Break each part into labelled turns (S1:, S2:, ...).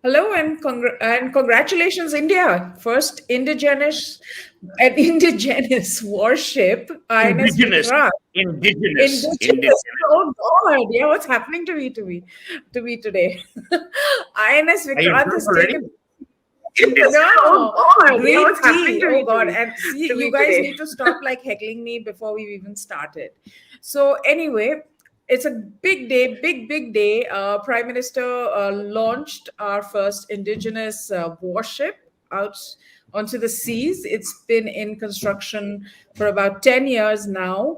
S1: Hello and congratulations, India! First indigenous warship, INS
S2: Indigenous,
S1: Vikrant. Indigenous.
S2: indigenous.
S1: Oh God! Yeah, what's happening to me today? INS
S2: Are you
S1: Vikrant
S2: drunk
S1: has
S2: already?
S1: taken.
S2: Oh
S1: No,
S2: God, yeah,
S1: green
S2: what's happening
S1: tea.
S2: to
S1: Oh
S2: me to
S1: God!
S2: me
S1: And see,
S2: to
S1: you
S2: me
S1: guys
S2: today?
S1: need to stop like heckling me before we've even started. So anyway, it's a big day, big day. Prime Minister launched our first indigenous warship out onto the seas. It's been in construction for about 10 years now.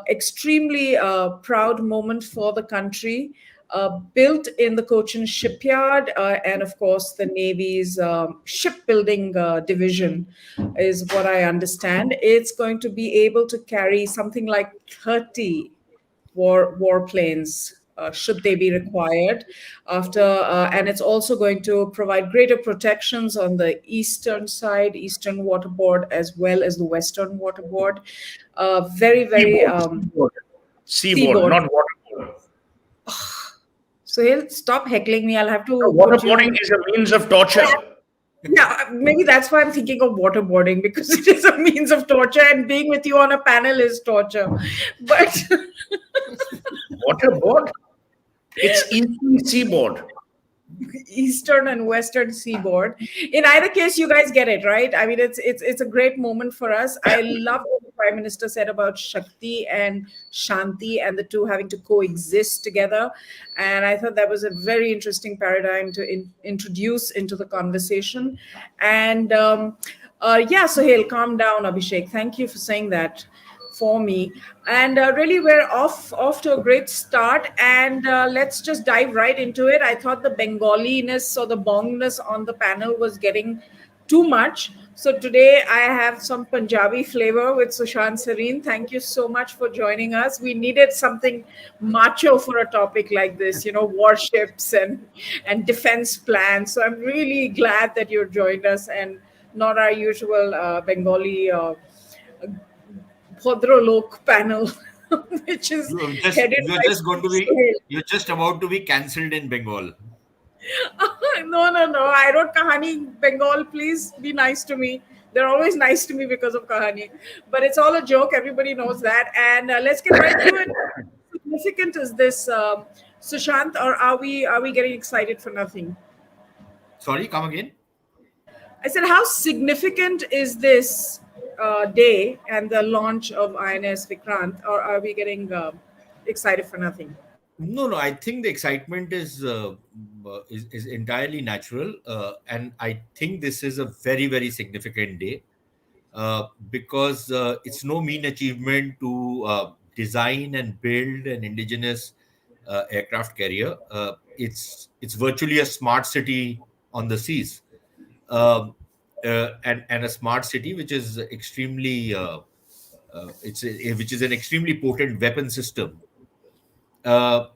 S1: Extremely proud moment for the country. Built in the Cochin shipyard, and of course, the Navy's shipbuilding division is what I understand. It's going to be able to carry something like 30 warplanes. Should they be required and it's also going to provide greater protections on the eastern side, eastern waterboard, as well as the western waterboard. Very
S2: Seaboard, seaboard, seaboard,
S1: seaboard.
S2: not waterboard.
S1: So he'll stop heckling me. I'll have to put you
S2: Waterboarding
S1: on.
S2: is a means of torture.
S1: Yeah, maybe that's why I'm thinking of waterboarding, because it is a means of torture, and being with you on a panel is torture. But
S2: Waterboard? It's eastern seaboard.
S1: eastern and western seaboard, in either case, you guys get it right. I mean, it's a great moment for us. I love what the prime minister said about Shakti and Shanti, and the two having to coexist together. And I thought that was a very interesting paradigm to introduce into the conversation. And yeah, so he'll calm down, Abhishek. Thank you for saying that for me. And really, we're off to a great start. And let's just dive right into it. I thought the Bengaliness or the bongness on the panel was getting too much. So today I have some Punjabi flavor with Sushant, Sareen. Thank you so much for joining us. We needed something macho for a topic like this, warships and defense plans. So I'm really glad that you joined us, and not our usual Bengali Bhadralok panel, which is headed
S3: You're
S1: by
S3: just going to be
S1: Suhel.
S3: you're just about to be cancelled in Bengal.
S1: No. I wrote Kahani Bengal. Please be nice to me. They're always nice to me because of Kahani. But it's all a joke. Everybody knows that. And let's get right to it. How significant is this, Sushant, or are we getting excited for nothing?
S3: Sorry, come again.
S1: I said, how significant is this day and the launch of INS Vikrant, or are we getting excited for nothing?
S3: No. I think the excitement is entirely natural, and I think this is a very significant day because it's no mean achievement to design and build an indigenous aircraft carrier. It's virtually a smart city on the seas, um, and a smart city which is extremely which is an extremely potent weapon system. Uh,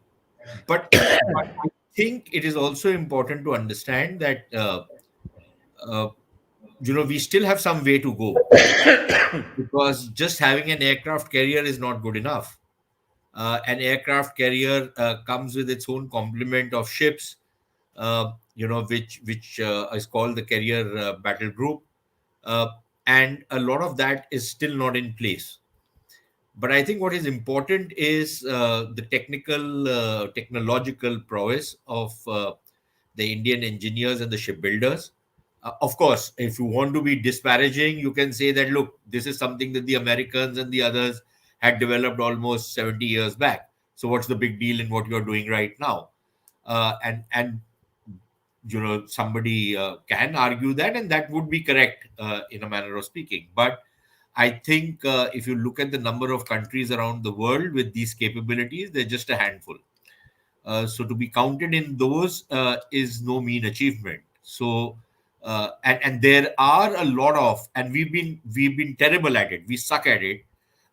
S3: but I think it is also important to understand that uh, we still have some way to go because just having an aircraft carrier is not good enough. An aircraft carrier comes with its own complement of ships, which is called the carrier battle group, uh, and a lot of that is still not in place. But I think what is important is the technological prowess of the Indian engineers and the shipbuilders. Of course, if you want to be disparaging, you can say that, look, this is something that the Americans and the others had developed almost 70 years back. So what's the big deal in what you're doing right now? And somebody can argue that, and that would be correct in a manner of speaking. But I think if you look at the number of countries around the world with these capabilities, they're just a handful. So to be counted in those is no mean achievement. So and there are a lot of, and we've been terrible at it. We suck at it,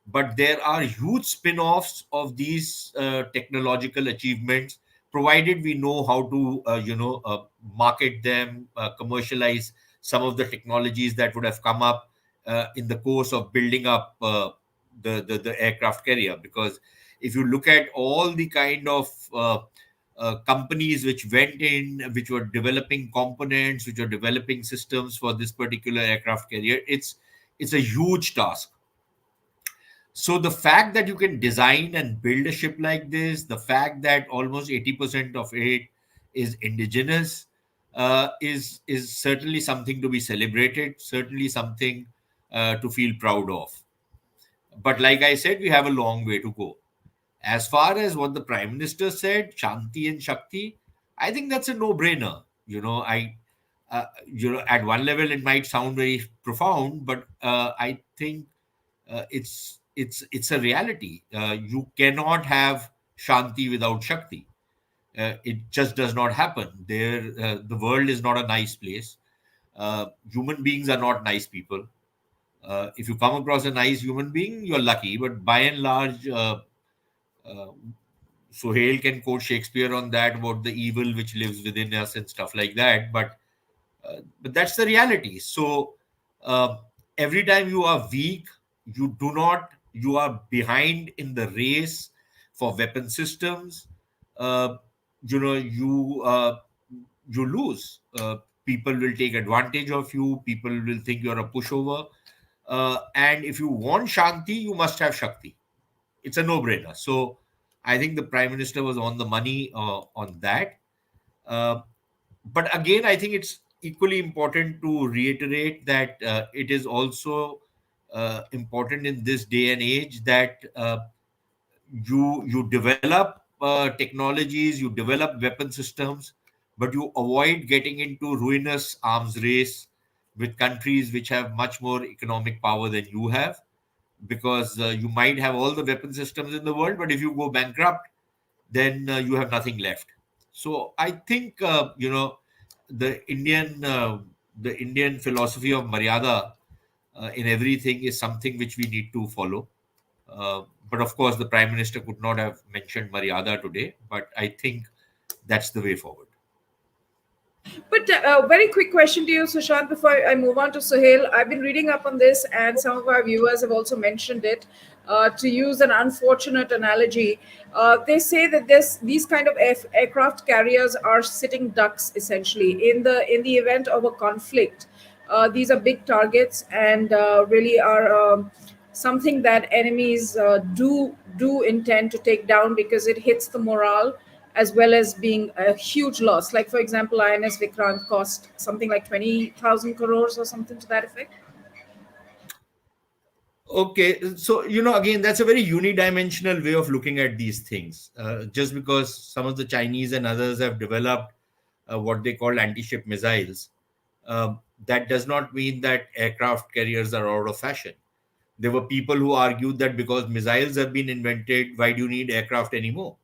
S3: but there are huge spin-offs of these technological achievements, provided we know how to market them, commercialize some of the technologies that would have come up in the course of building up the aircraft carrier. Because if you look at all the kind of companies which went in, which were developing components, which were developing systems for this particular aircraft carrier. It's a huge task. So the fact that you can design and build a ship like this, the fact that almost 80% of it is indigenous, is certainly something to be celebrated, certainly something to feel proud of. But like I said, we have a long way to go. As far as what the Prime Minister said, Shanti and Shakti, I think that's a no-brainer. At one level it might sound very profound, but I think it's a reality. You cannot have Shanti without Shakti. It just does not happen. The world is not a nice place. Human beings are not nice people. If you come across a nice human being, you're lucky. But by and large, uh, Suhel can quote Shakespeare on that about the evil which lives within us and stuff like that. But that's the reality. So uh, every time you are weak, you are behind in the race for weapon systems. Uh, you lose. People will take advantage of you. People will think you're a pushover. And if you want Shanti, you must have Shakti. It's a no-brainer. So I think the Prime Minister was on the money on that. Uh, but again, I think it's equally important to reiterate that it is also important in this day and age that you develop technologies, you develop weapon systems, but you avoid getting into ruinous arms race with countries which have much more economic power than you have, because you might have all the weapon systems in the world, but if you go bankrupt, then you have nothing left. So I think the Indian the Indian philosophy of Maryada in everything is something which we need to follow. But of course, the Prime Minister could not have mentioned Maryada today. But I think that's the way forward.
S1: But very quick question to you, Sushant, before I move on to Suhail. I've been reading up on this, and some of our viewers have also mentioned it. To use an unfortunate analogy, they say that these kind of aircraft carriers are sitting ducks essentially in the event of a conflict. These are big targets and really are something that enemies do intend to take down because it hits the morale as well as being a huge loss. Like for example, INS Vikrant cost something like 20,000 crores or something to that effect.
S3: Okay, so again, that's a very unidimensional way of looking at these things. Just because some of the Chinese and others have developed what they call anti-ship missiles, that does not mean that aircraft carriers are out of fashion. There were people who argued that because missiles have been invented, why do you need aircraft anymore?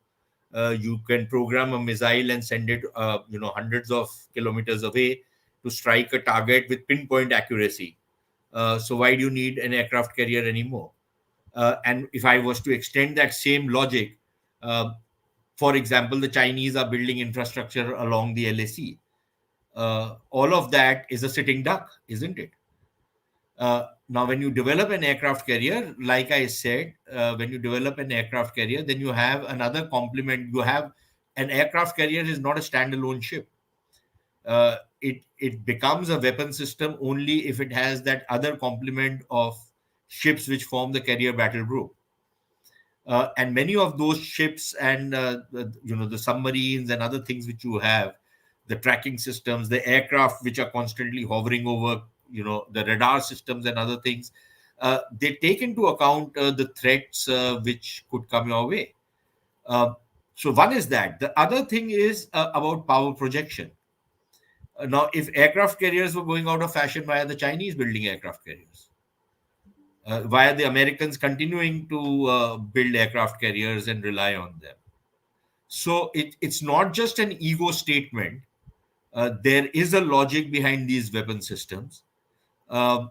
S3: You can program a missile and send it, hundreds of kilometers away to strike a target with pinpoint accuracy. So why do you need an aircraft carrier anymore? And if I was to extend that same logic, uh, for example, the Chinese are building infrastructure along the LAC. All of that is a sitting duck, isn't it? Now, when you develop an aircraft carrier, like I said, when you develop an aircraft carrier, then you have another complement. You have an aircraft carrier is not a standalone ship. It becomes a weapon system only if it has that other complement of ships which form the carrier battle group. And many of those ships and the submarines and other things which you have, the tracking systems, the aircraft which are constantly hovering over, the radar systems and other things, they take into account the threats which could come your way. Uh, so one is that. The other thing is about power projection. Now, if aircraft carriers were going out of fashion, why are the Chinese building aircraft carriers? Why are the Americans continuing to build aircraft carriers and rely on them? So it's not just an ego statement. There is a logic behind these weapon systems. Um,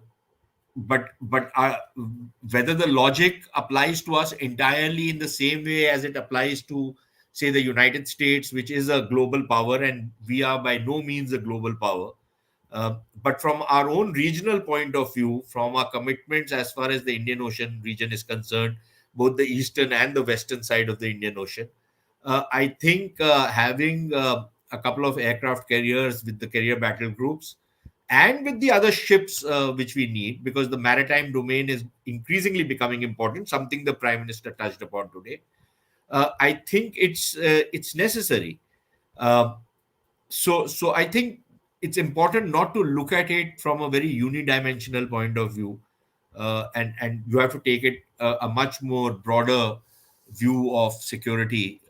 S3: but whether the logic applies to us entirely in the same way as it applies to, say, the United States, which is a global power, and we are by no means a global power. But from our own regional point of view, from our commitments as far as the Indian Ocean region is concerned, both the eastern and the western side of the Indian Ocean, I think having a couple of aircraft carriers with the carrier battle groups and with the other ships which we need, because the maritime domain is increasingly becoming important, something the Prime Minister touched upon today. I think it's necessary. Uh, so I think it's important not to look at it from a very unidimensional point of view, and you have to take it a much more broader view of security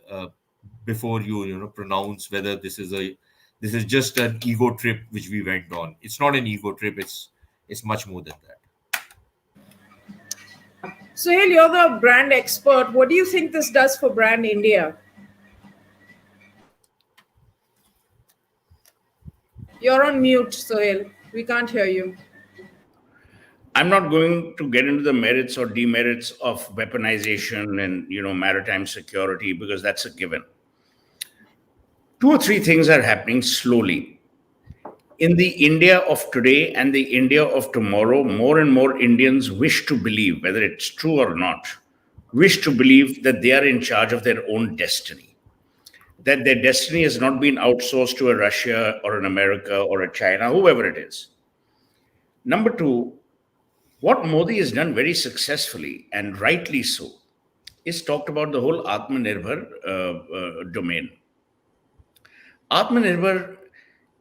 S3: before you pronounce whether this is just an ego trip which we went on. It's not an ego trip. It's much more than that.
S1: Suhel, you're the brand expert. What do you think this does for brand India? You're on mute, Suhel. We can't hear you.
S2: I'm not going to get into the merits or demerits of weaponization and maritime security, because that's a given. Two or three things are happening slowly. In the India of today and the India of tomorrow, more and more Indians wish to believe, whether it's true or not, wish to believe that they are in charge of their own destiny, that their destiny has not been outsourced to a Russia or an America or a China, whoever it is. Number two, what Modi has done very successfully, and rightly so, is talked about the whole Atmanirbhar domain. Atmanirbhar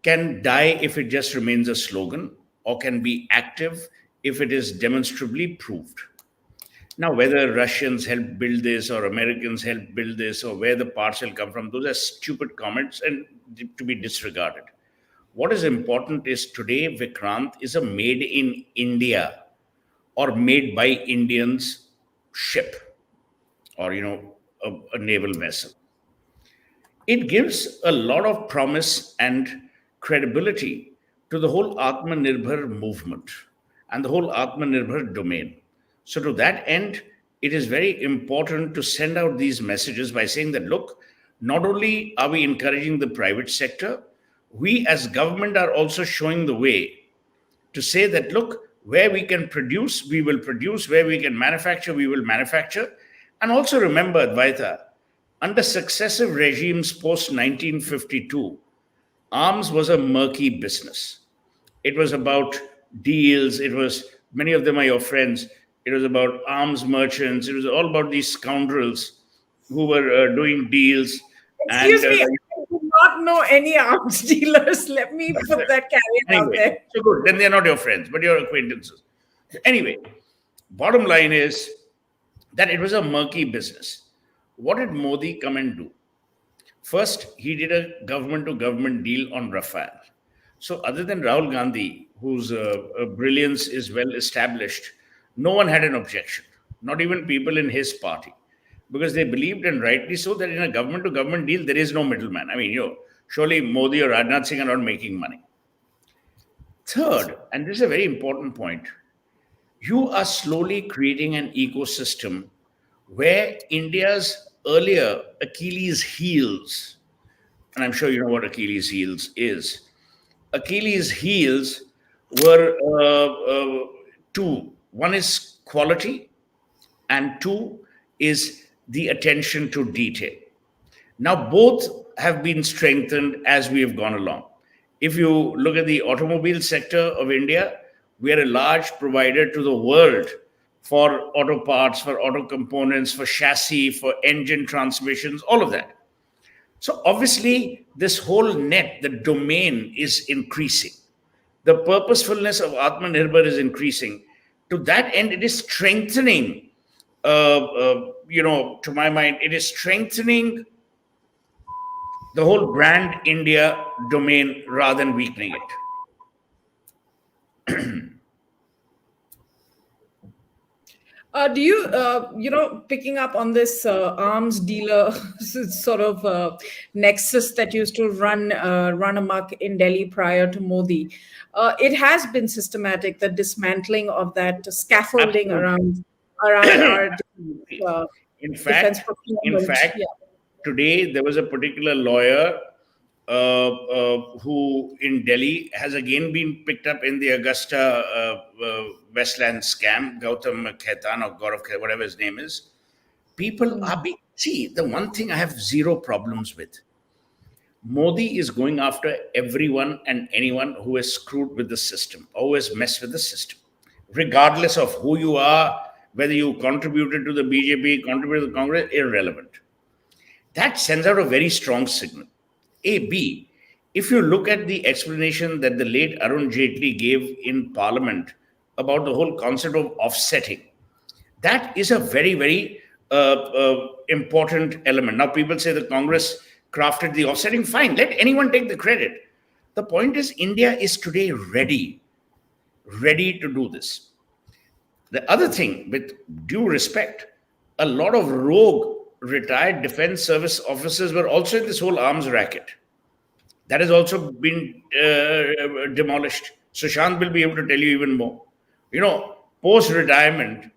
S2: can die if it just remains a slogan, or can be active if it is demonstrably proved. Now, whether Russians help build this or Americans help build this or where the parts will come from, those are stupid comments and to be disregarded. What is important is today Vikrant is a made in India or made by Indians ship, or a naval vessel. It gives a lot of promise and credibility to the whole Atmanirbhar movement and the whole Atmanirbhar domain. So, to that end, it is very important to send out these messages by saying that, look, not only are we encouraging the private sector, we as government are also showing the way to say that, look, where we can produce, we will produce, where we can manufacture, we will manufacture. And also remember, Advaita, under successive regimes post 1952, arms was a murky business. It was about deals. It was, many of them are your friends. It was about arms merchants. It was all about these scoundrels who were doing deals.
S1: Excuse me, I do not know any arms dealers. Let me put that caveat out there.
S2: So good. Then they're not your friends, but your acquaintances. Anyway, bottom line is that it was a murky business. What did Modi come and do? First, he did a government to government deal on Rafale. So, other than Rahul Gandhi, whose brilliance is well established, no one had an objection, not even people in his party, because they believed, and rightly so, that in a government to government deal, there is no middleman. I mean, surely Modi or Rajnath Singh are not making money. Third, and this is a very important point, you are slowly creating an ecosystem where India's earlier Achilles heels, and I'm sure you know what Achilles heels is. Achilles heels were two. One is quality, and two is the attention to detail. Now, both have been strengthened as we have gone along. If you look at the automobile sector of India, we are a large provider to the world for auto parts, for auto components, for chassis, for engine transmissions, all of that. So obviously, this whole net, the domain is increasing. The purposefulness of Atmanirbhar is increasing. To that end, it is strengthening, to my mind, it is strengthening the whole brand India domain rather than weakening it.
S1: Do you, picking up on this arms dealer sort of nexus that used to run amok in Delhi prior to Modi, it has been systematic, the dismantling of that scaffolding
S2: Absolutely.
S1: around our
S2: In
S1: defense
S2: fact,
S1: procurement. Yeah.
S2: today there was a particular lawyer who in Delhi has again been picked up in the Augusta Westland scam, Gautam Khaitan or Gaurav Khaitan, whatever his name is. People are being See, the one thing I have zero problems with, Modi is going after everyone and anyone who has screwed with the system, or who has messed with the system, regardless of who you are, whether you contributed to the BJP, contributed to the Congress, irrelevant. That sends out a very strong signal. A. B. If you look at the explanation that the late Arun Jaitley gave in Parliament about the whole concept of offsetting, that is a very, very important element. Now, people say the Congress crafted the offsetting. Fine, let anyone take the credit. The point is, India is today ready to do this. The other thing, with due respect, a lot of rogue retired defense service officers were also in this whole arms racket. That has also been demolished. Sushant will be able to tell you even more. Post retirement,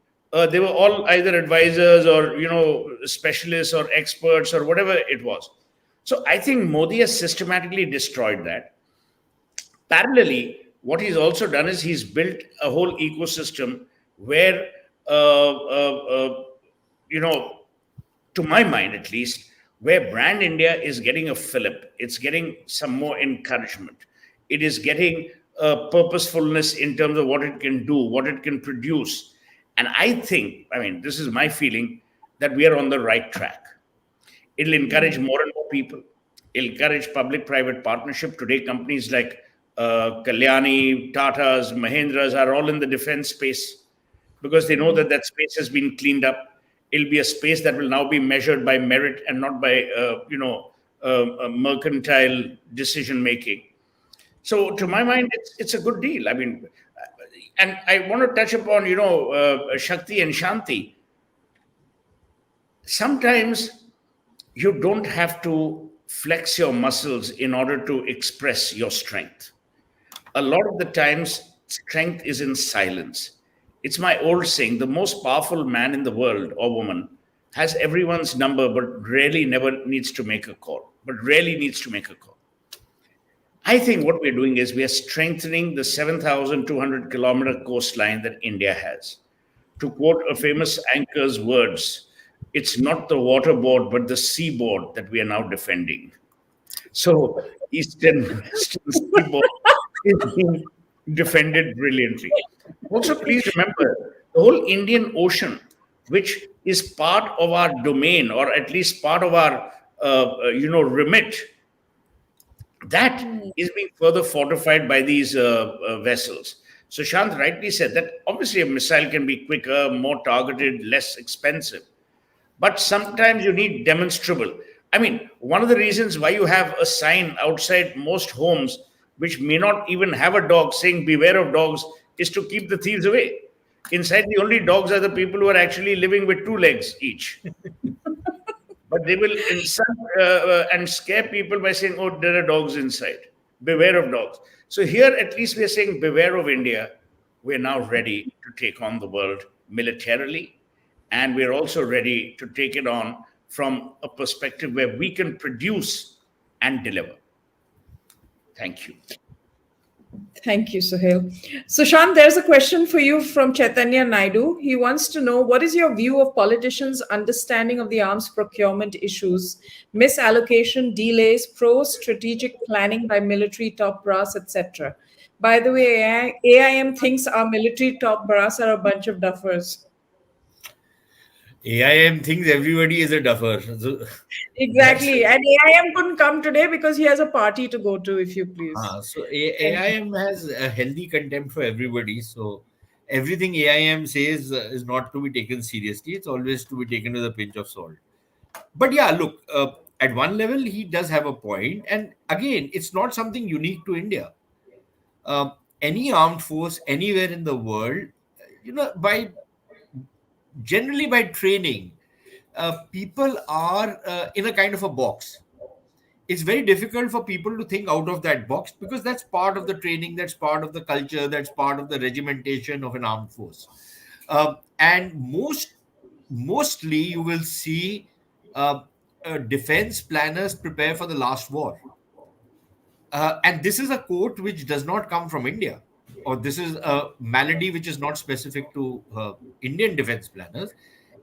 S2: they were all either advisors or specialists or experts or whatever it was. So I think Modi has systematically destroyed that. Parallelly, what he's also done is he's built a whole ecosystem where, you know, to my mind at least, where Brand India is getting a fillip, it's getting some more encouragement. It is getting purposefulness in terms of what it can do, what it can produce. And I think, this is my feeling, that we are on the right track. It'll encourage more and more people. It'll encourage public-private partnership. Today, companies like Kalyani, Tatas, Mahindras are all in the defense space because they know that that space has been cleaned up. It'll be a space that will now be measured by merit and not by, mercantile decision making. So, to my mind, it's a good deal. And I want to touch upon, Shakti and Shanti. Sometimes you don't have to flex your muscles in order to express your strength. A lot of the times, strength is in silence. It's my old saying, the most powerful man in the world or woman has everyone's number, but rarely never needs to make a call, I think what we're doing is we are strengthening the 7,200 kilometer coastline that India has. To quote a famous anchor's words, it's not the waterboard, but the seaboard that we are now defending. So, Western seaboard is being defended brilliantly. Also, please remember the whole Indian Ocean, which is part of our domain, or at least part of our, remit, that is being further fortified by these vessels. So Shant rightly said that obviously a missile can be quicker, more targeted, less expensive. But sometimes you need demonstrable. One of the reasons why you have a sign outside most homes, which may not even have a dog, saying beware of dogs, is to keep the thieves away. Inside, the only dogs are the people who are actually living with two legs each. But they will insult and scare people by saying, oh, there are dogs inside. Beware of dogs. So here, at least we are saying, beware of India. We're now ready to take on the world militarily. And we're also ready to take it on from a perspective where we can produce and deliver. Thank you.
S1: Thank you, Suhel. Sushant, there's a question for you from Chaitanya Naidu. He wants to know, what is your view of politicians' understanding of the arms procurement issues, misallocation, delays, strategic planning by military top brass, etc.? By the way, AIM thinks our military top brass are a bunch of duffers.
S3: AIM thinks everybody is a duffer.
S1: Exactly. And AIM couldn't come today because he has a party to go to, if you please.
S3: So AIM has a healthy contempt for everybody. So everything AIM says is not to be taken seriously. It's always to be taken with a pinch of salt. But yeah, look, at one level, he does have a point. And again, it's not something unique to India. Any armed force anywhere in the world, generally by training, people are in a kind of a box. It's very difficult for people to think out of that box because that's part of the training, that's part of the culture, that's part of the regimentation of an armed force. And mostly you will see defense planners prepare for the last war. And this is a quote which does not come from India, or this is a malady which is not specific to Indian defense planners.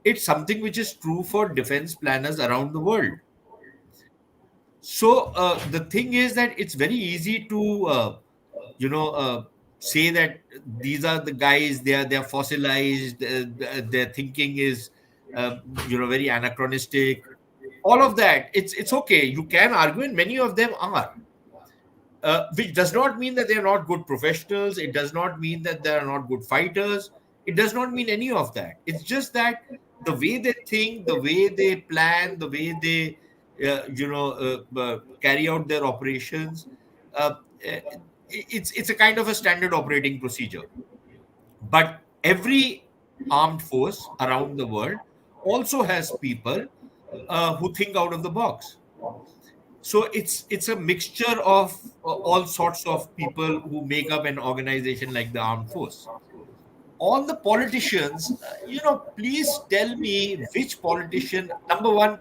S3: It's something which is true for defense planners around the world. So the thing is that it's very easy to you know say that these are the guys, they are fossilized, their thinking is uh, very anachronistic. All of that, it's okay. You can argue, and many of them are. Which does not mean that they are not good professionals. It does not mean that they are not good fighters. It does not mean any of that. It's just that the way they think, the way they plan, the way they, carry out their operations, it's a kind of a standard operating procedure. But every armed force around the world also has people who think out of the box. So it's a mixture of all sorts of people who make up an organization like the armed force. On the politicians, please tell me which politician. Number one,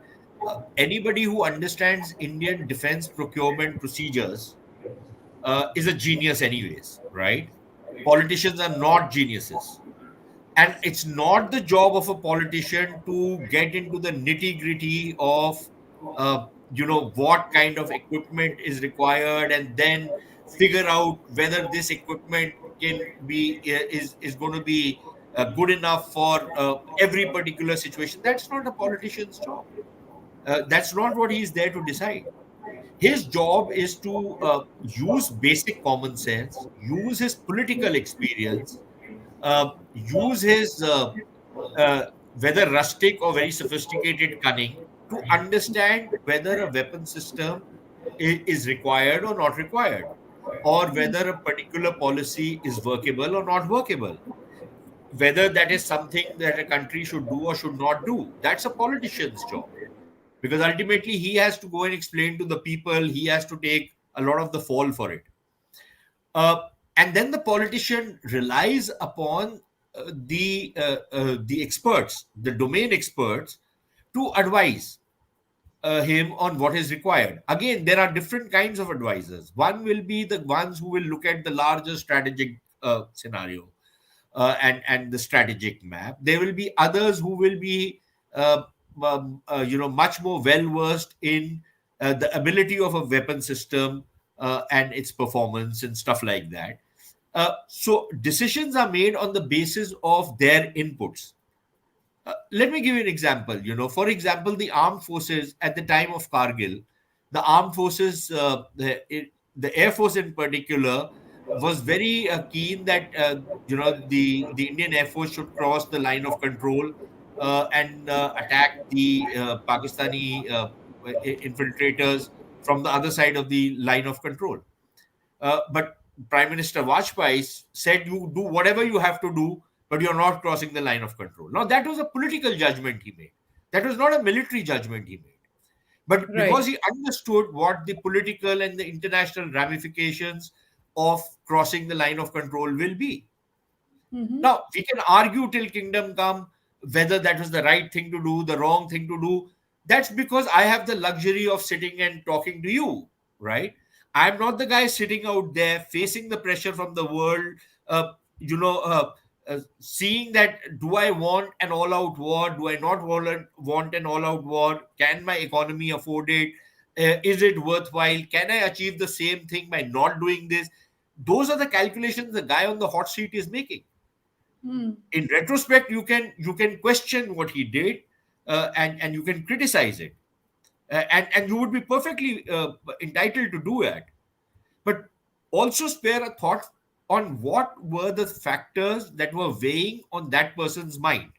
S3: anybody who understands Indian defense procurement procedures is a genius anyways, right? Politicians are not geniuses, and it's not the job of a politician to get into the nitty gritty of what kind of equipment is required, and then figure out whether this equipment can be is going to be good enough for every particular situation. That's not a politician's job. That's not what he's there to decide. His job is to use basic common sense, use his political experience, use his uh, whether rustic or very sophisticated cunning to understand whether a weapon system is required or not required, or whether a particular policy is workable or not workable, whether that is something that a country should do or should not do. That's a politician's job, because ultimately he has to go and explain to the people, he has to take a lot of the fall for it. uh, and then the politician relies upon the experts, the domain experts, to advise him on what is required. Again, there are different kinds of advisors. One will be the ones who will look at the larger strategic scenario and the strategic map. There will be others who will be much more well versed in the ability of a weapon system and its performance and stuff like that. So decisions are made on the basis of their inputs. Let me give you an example. For example, the armed forces at the time of Kargil, the armed forces, the Air Force in particular, was very keen that the Indian Air Force should cross the line of control and attack the Pakistani infiltrators from the other side of the line of control. But Prime Minister Vajpayee said, "You do whatever you have to do, but you're not crossing the line of control." Now, that was a political judgment he made. That was not a military judgment he made. But because
S1: Right.
S3: he understood what the political and the international ramifications of crossing the line of control will be.
S1: Hmm.
S3: Now, we can argue till kingdom come whether that was the right thing to do, the wrong thing to do. That's because I have the luxury of sitting and talking to you, right? I'm not the guy sitting out there facing the pressure from the world, seeing that, do I want an all out war? Do I not want an all out war? Can my economy afford it? Is it worthwhile? Can I achieve the same thing by not doing this? Those are the calculations the guy on the hot seat is making.
S1: Mm.
S3: In retrospect, you can question what he did, and you can criticize it, and you would be perfectly entitled to do that. But also spare a thought on what were the factors that were weighing on that person's mind.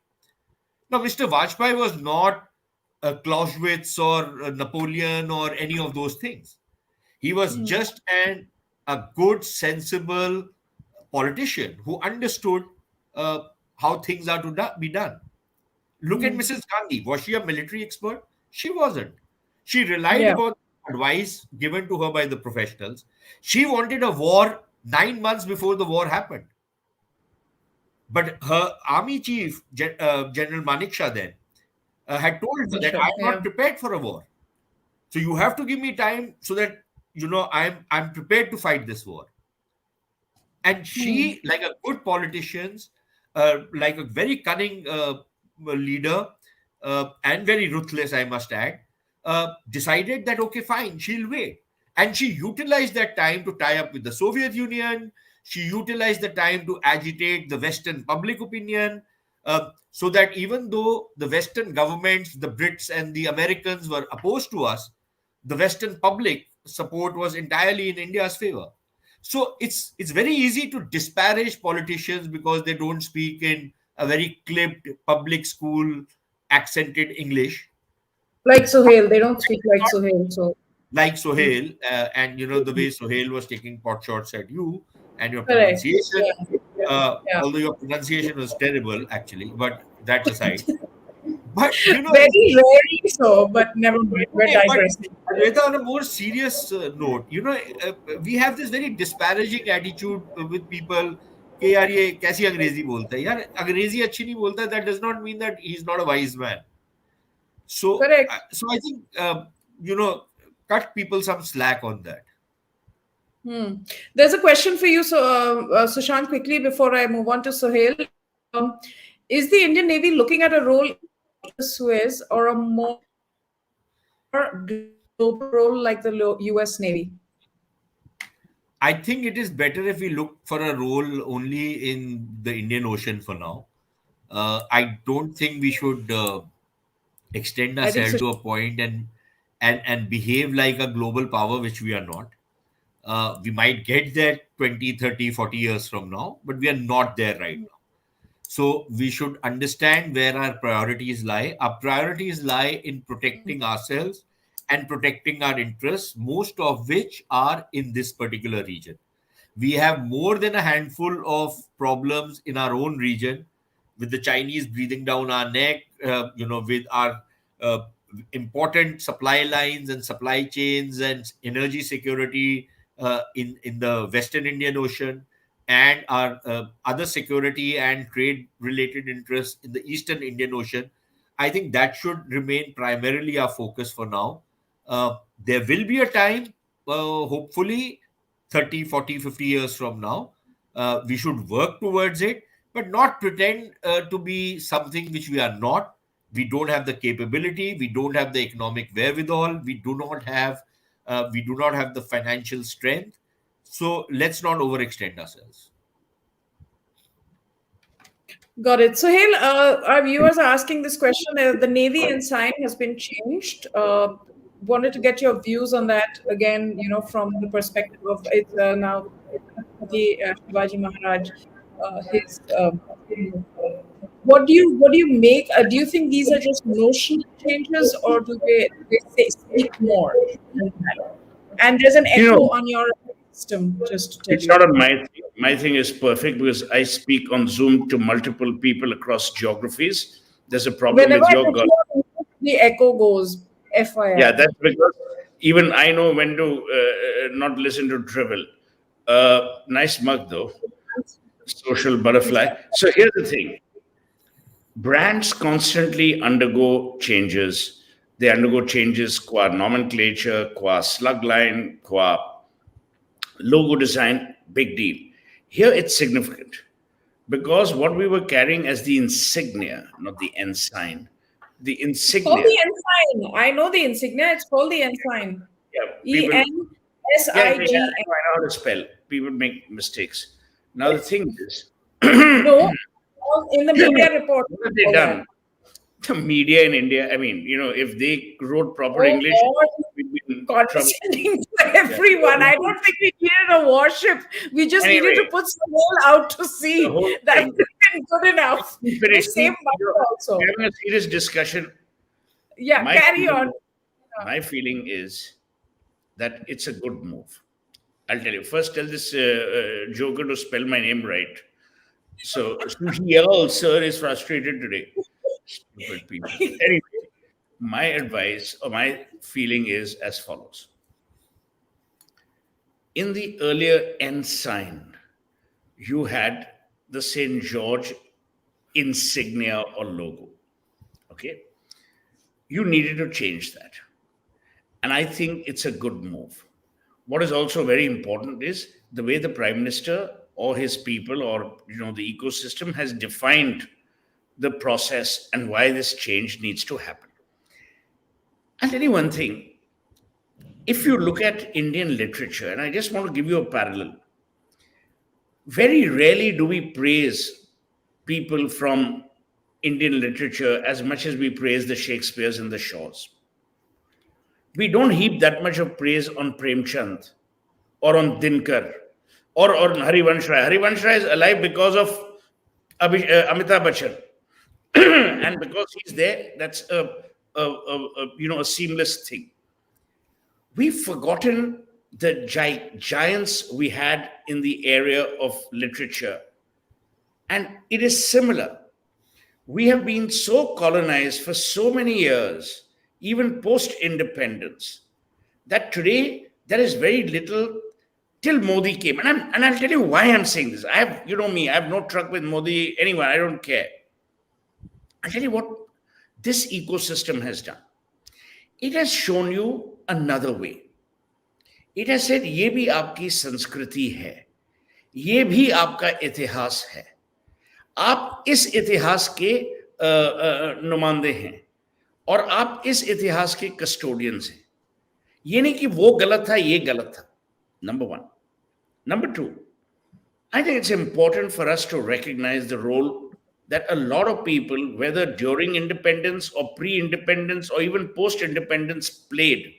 S3: Now, Mr. Vajpayee was not Clausewitz or Napoleon or any of those things. He was
S1: Mm.
S3: just a good, sensible politician who understood uh, how things are to be done. Look at
S1: Mm.
S3: Mrs. Gandhi. Was she a military expert? She wasn't. She relied
S1: Yeah.
S3: upon advice given to her by the professionals. She wanted a war 9 months before the war happened. But her army chief, General Manik Shah, then had told her that
S1: Sure.
S3: I'm not
S1: Yeah.
S3: prepared for a war. So you have to give me time so that I'm prepared to fight this war. And
S1: Mm.
S3: she, like a good politician, like a very cunning leader, and very ruthless, I must add, decided that, okay, fine, she'll wait. And she utilized that time to tie up with the Soviet Union. She utilized the time to agitate the Western public opinion, so that even though the Western governments, the Brits and the Americans were opposed to us, the Western public support was entirely in India's favor. So it's very easy to disparage politicians because they don't speak in a very clipped public school accented English,
S1: Like Suhail, they don't speak like Suhail. So
S3: like
S1: mm,
S3: Sohail, and the way Sohail was taking pot shots at you and your
S1: correct.
S3: pronunciation.
S1: Yeah, yeah.
S3: Although your pronunciation was terrible, actually, but that aside. But
S1: Very rarely so, but never mind. We're
S3: okay, but
S1: digressing.
S3: Advaita, on a more serious note, we have this very disparaging attitude with people कि यार ये कैसी अंग्रेजी बोलता है यार अंग्रेजी अच्छी नहीं बोलता that does not mean that he's not a wise man. So
S1: Correct.
S3: I think you know cut people some slack on that.
S1: Hmm. There's a question for you, so Sushant, quickly before I move on to Suhail. Is the Indian Navy looking at a role in Suez or a more global role like the US Navy?
S3: I think it is better if we look for a role only in the Indian Ocean for now. I don't think we should extend
S1: I think
S3: ourselves
S1: so.
S3: to a point and behave like a global power, which we are not. We might get there 20, 30, 40 years from now, but we are not there right now. So we should understand where our priorities lie. Our priorities lie in protecting ourselves and protecting our interests, most of which are in this particular region. We have more than a handful of problems in our own region, with the Chinese breathing down our neck, with our uh, important supply lines and supply chains and energy security in the Western Indian Ocean, and our other security and trade related interests in the Eastern Indian Ocean. I think that should remain primarily our focus for now. There will be a time, hopefully 30, 40, 50 years from now, we should work towards it, but not pretend to be something which we are not. We don't have the capability, we don't have the economic wherewithal, we do not have the financial strength. So let's not overextend ourselves.
S1: Got it. So, Hale, our viewers are asking this question. The Navy ensign has been changed. Wanted to get your views on that again, from the perspective of it's now Shivaji Maharaj. His what do you make? Do you think these are just notional changes, or do they speak more than that? And there's an
S2: You
S1: echo
S2: know,
S1: on your system, just to tell
S2: it's
S1: you.
S2: not on my thing. My thing is perfect because I speak on Zoom to multiple people across geographies. There's a problem
S1: Whenever
S2: with
S1: I
S2: your
S1: put
S2: girl.
S1: you on mute, the echo goes.
S2: Yeah,
S1: FYI.
S2: that's because even I know when to not listen to drivel. Nice mug though, social butterfly. So here's the thing: brands constantly undergo changes. They undergo changes qua nomenclature, qua slugline, qua logo design. Big deal. Here it's significant because what we were carrying as the insignia, not the ensign, the
S1: It's called
S2: insignia.
S1: the ensign. I know the insignia. It's called the ensign.
S2: Yeah,
S1: E
S2: people.
S1: N S
S2: Yeah,
S1: I
S2: yeah,
S1: G N.
S2: I know how to spell. People make mistakes. Now the thing is,
S1: No, in the media report,
S2: what have they
S1: all that.
S2: done? The media in India. I mean, if they wrote proper
S1: Oh
S2: English,
S1: God,
S2: we'd be in trouble.
S1: condescending to
S2: Yeah.
S1: everyone. I don't think we needed a warship. We just needed to
S2: Anyway,
S1: put some whole out to
S2: the
S1: sea.
S2: whole
S1: That
S2: thing.
S1: would have been good
S2: Let
S1: enough.
S2: me
S1: They
S2: finish.
S1: saved money
S2: We're
S1: also.
S2: having a serious discussion.
S1: Yeah,
S2: My
S1: carry
S2: feeling,
S1: on.
S2: my feeling is that it's a good move. I'll tell you. First, tell this joker to spell my name right. So Suhel, sir, is frustrated today. Stupid people. Anyway, my advice or my feeling is as follows. In the earlier ensign, you had the St. George insignia or logo. Okay. You needed to change that. And I think it's a good move. What is also very important is the way the prime minister or his people or the ecosystem has defined the process and why this change needs to happen. I'll tell you one thing. If you look at Indian literature, and I just want to give you a parallel, very rarely do we praise people from Indian literature as much as we praise the Shakespeares and the Shaws. We don't heap that much of praise on Premchand or on Dinkar or on Harivansh Rai. Harivansh Rai is alive because of Amitabh Bachchan. And because he's there, that's a seamless thing. We've forgotten the giants we had in the area of literature. And it is similar. We have been so colonized for so many years, even post independence, that today there is very little till Modi came. And I'll tell you why I'm saying this. You know me, I have no truck with Modi anywhere, I don't care. I'll tell you what this ecosystem has done. It has shown you another way. It has said, ये भी आपकी संस्कृति है, ये भी आपका इतिहास है, आप इस इतिहास के नुमाइंदे हैं और आप इस इतिहास के कस्टोडियंस हैं. ये नहीं कि वो गलत था, ये गलत था. Number one. Number two, I think it's important for us to recognize the role that a lot of people, whether during independence or pre-independence or even post-independence, played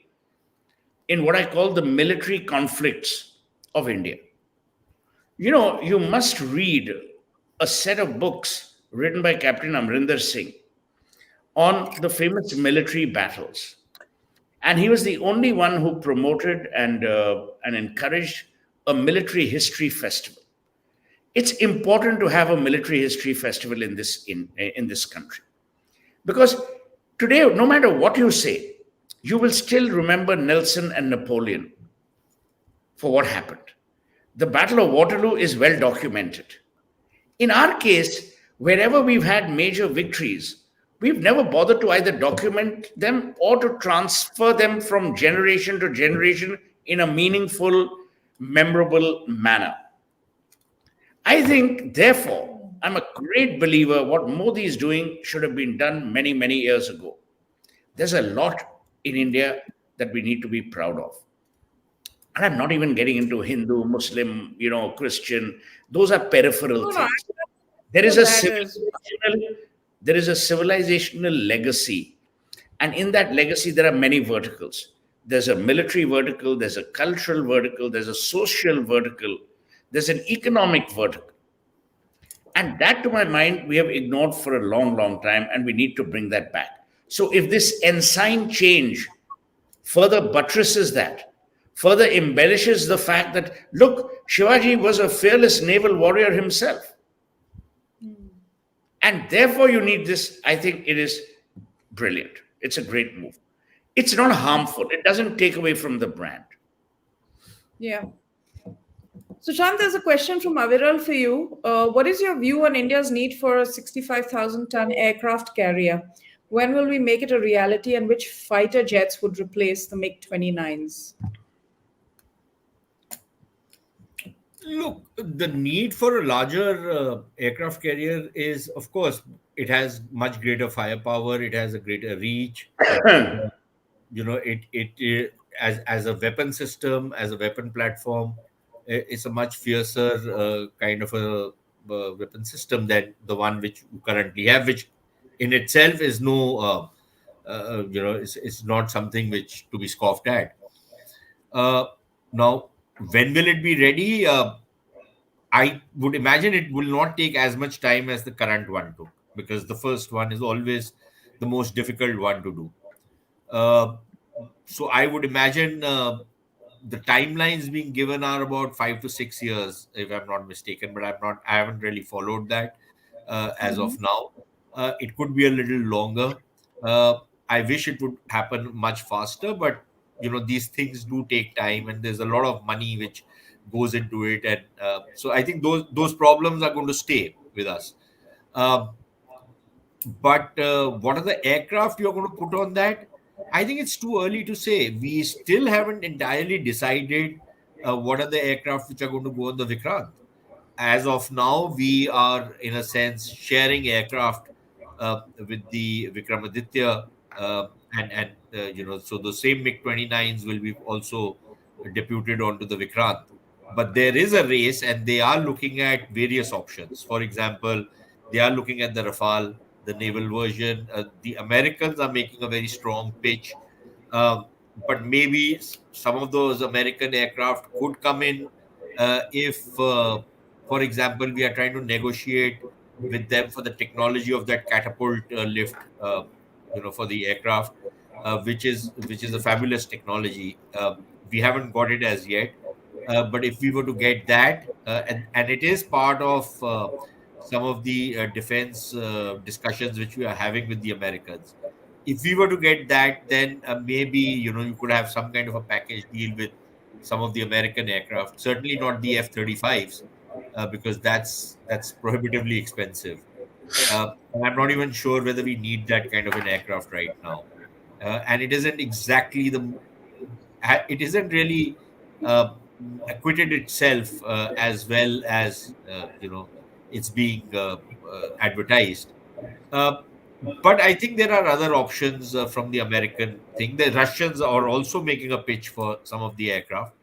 S2: in what I call the military conflicts of India. You know, you must read a set of books written by Captain Amrinder Singh on the famous military battles. And he was the only one who promoted and encouraged a military history festival. It's important to have a military history festival in this country. Because today, no matter what you say, you will still remember Nelson and Napoleon for what happened. The Battle of Waterloo is well documented. In our case, wherever we've had major victories, we've never bothered to either document them or to transfer them from generation to generation in a meaningful, memorable manner. I think, therefore, I'm a great believer what Modi is doing should have been done many, many years ago. There's a lot in India that we need to be proud of. And I'm not even getting into Hindu, Muslim, Christian. Those are peripheral things. There is a civilizational legacy. And in that legacy, there are many verticals. There's a military vertical, there's a cultural vertical, there's a social vertical, there's an economic vertical. And that, to my mind, we have ignored for a long, long time, and we need to bring that back. So if this ensign change further buttresses that, further embellishes the fact that, look, Shivaji was a fearless naval warrior himself. And therefore you need this, I think it is brilliant. It's a great move. It's not harmful. It doesn't take away from the brand.
S1: Yeah. Sushant, there's a question from Aviral for you. What is your view on India's need for a 65,000-ton aircraft carrier? When will we make it a reality, and which fighter jets would replace the MiG-29s?
S3: Look, the need for a larger aircraft carrier is, of course, it has much greater firepower. It has a greater reach. It as a weapon system, as a weapon platform, it's a much fiercer kind of a weapon system than the one which we currently have, which in itself is no, it's not something which to be scoffed at. Now, when will it be ready? I would imagine it will not take as much time as the current one took, because the first one is always the most difficult one to do. So I would imagine the timelines being given are about 5 to 6 years, if I'm not mistaken, but I haven't really followed that as of now. It could be a little longer. I wish it would happen much faster, but these things do take time, and there's a lot of money which goes into it, and so I think those problems are going to stay with us. But what are the aircraft you're going to put on that? I think it's too early to say. We still haven't entirely decided what are the aircraft which are going to go on the Vikrant. As of now, we are, in a sense, sharing aircraft with the Vikramaditya, so the same MiG-29s will be also deputed onto the Vikrant. But there is a race, and they are looking at various options. For example, they are looking at the Rafale, the naval version. The Americans are making a very strong pitch, um, but maybe some of those American aircraft could come in if, for example, we are trying to negotiate with them for the technology of that catapult lift, for the aircraft, which is a fabulous technology. We haven't got it as yet, but if we were to get that, and it is part of some of the defense discussions which we are having with the Americans. If we were to get that, then maybe you could have some kind of a package deal with some of the American aircraft. Certainly not the F-35s, because that's prohibitively expensive. And I'm not even sure whether we need that kind of an aircraft right now. And it isn't exactly it isn't really uh, acquitted itself as well as it's being advertised. Uh, but I think there are other options from the American thing. The Russians are also making a pitch for some of the aircraft.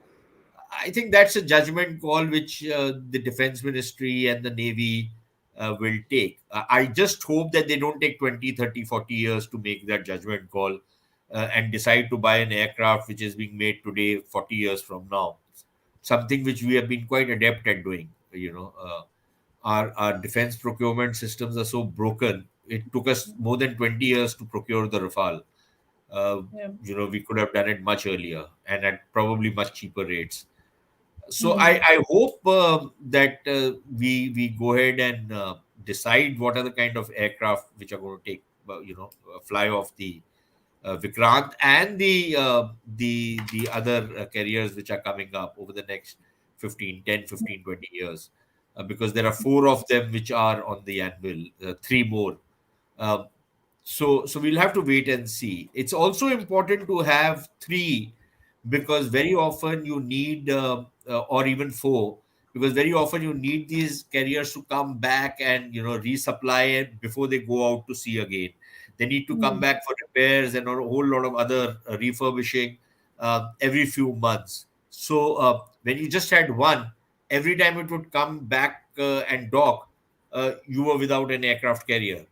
S3: I think that's a judgment call which the defense ministry and the navy will take. I just hope that they don't take 20, 30, 40 years to make that judgment call and decide to buy an aircraft which is being made today 40 years from now. Something which we have been quite adept at doing. Our defense procurement systems are so broken. It took us more than 20 years to procure the Rafale. Uh,
S1: Yeah.
S3: we could have done it much earlier and at probably much cheaper rates. So
S1: Hmm.
S3: I hope that we go ahead and decide what are the kind of aircraft which are going to take fly off the Vikrant and the other carriers which are coming up over the next 20 years, because there are four of them which are on the anvil, three more. Um, so we'll have to wait and see. It's also important to have three, because very often you need or even four, because very often you need these carriers to come back and resupply it before they go out to sea again. They need to come
S1: Hmm.
S3: back for repairs and a whole lot of other refurbishing every few months. So when you just had one, every time it would come back and dock, you were without an aircraft carrier.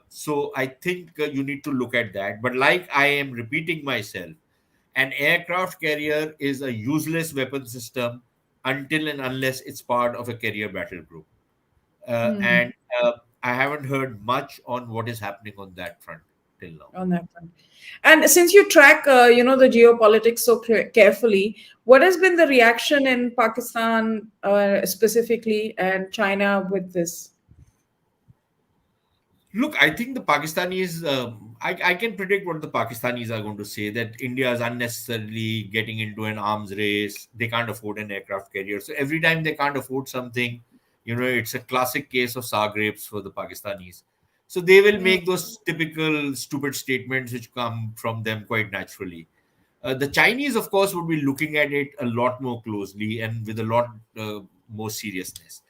S3: So I think you need to look at that. But like I am repeating myself, an aircraft carrier is a useless weapon system until and unless it's part of a carrier battle group.
S1: Hmm.
S3: And I haven't heard much on what is happening on that front till now.
S1: On that front. And since you track, the geopolitics so carefully, what has been the reaction in Pakistan specifically and China with this?
S3: Look, I think the Pakistanis, I can predict what the Pakistanis are going to say, that India is unnecessarily getting into an arms race. They can't afford an aircraft carrier. So every time they can't afford something, it's a classic case of sour grapes for the Pakistanis. So they will
S1: Hmm.
S3: make those typical stupid statements which come from them quite naturally. The Chinese, of course, would be looking at it a lot more closely and with a lot more seriousness.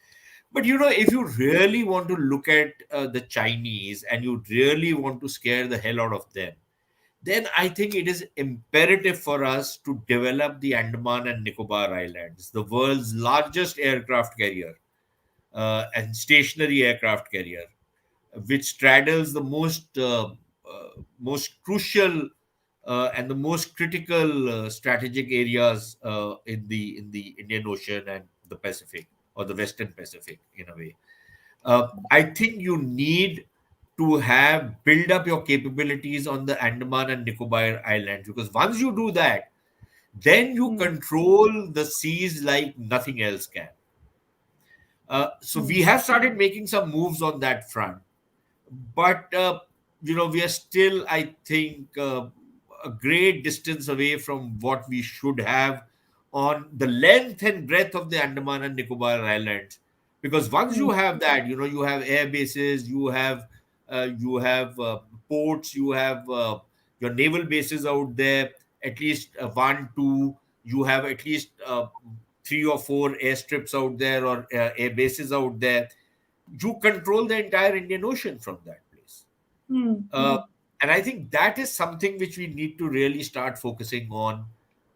S3: But if you really want to look at the Chinese and you really want to scare the hell out of them, then I think it is imperative for us to develop the Andaman and Nicobar Islands, the world's largest aircraft carrier and stationary aircraft carrier, which straddles the most crucial and the most critical strategic areas in the Indian Ocean and the Pacific, or the Western Pacific in a way. I think you need to have build up your capabilities on the Andaman and Nicobar Islands, because once you do that, then you
S1: Hmm.
S3: control the seas like nothing else can. So
S1: Hmm.
S3: we have started making some moves on that front, but we are still, I think, a great distance away from what we should have on the length and breadth of the Andaman and Nicobar Islands. Because once
S1: Hmm.
S3: you have that, you have air bases, you have ports, you have your naval bases out there, at least one, two. You have at least three or four airstrips out there, or air bases out there. You control the entire Indian Ocean from that place.
S1: Hmm.
S3: Uh, and I think that is something which we need to really start focusing on,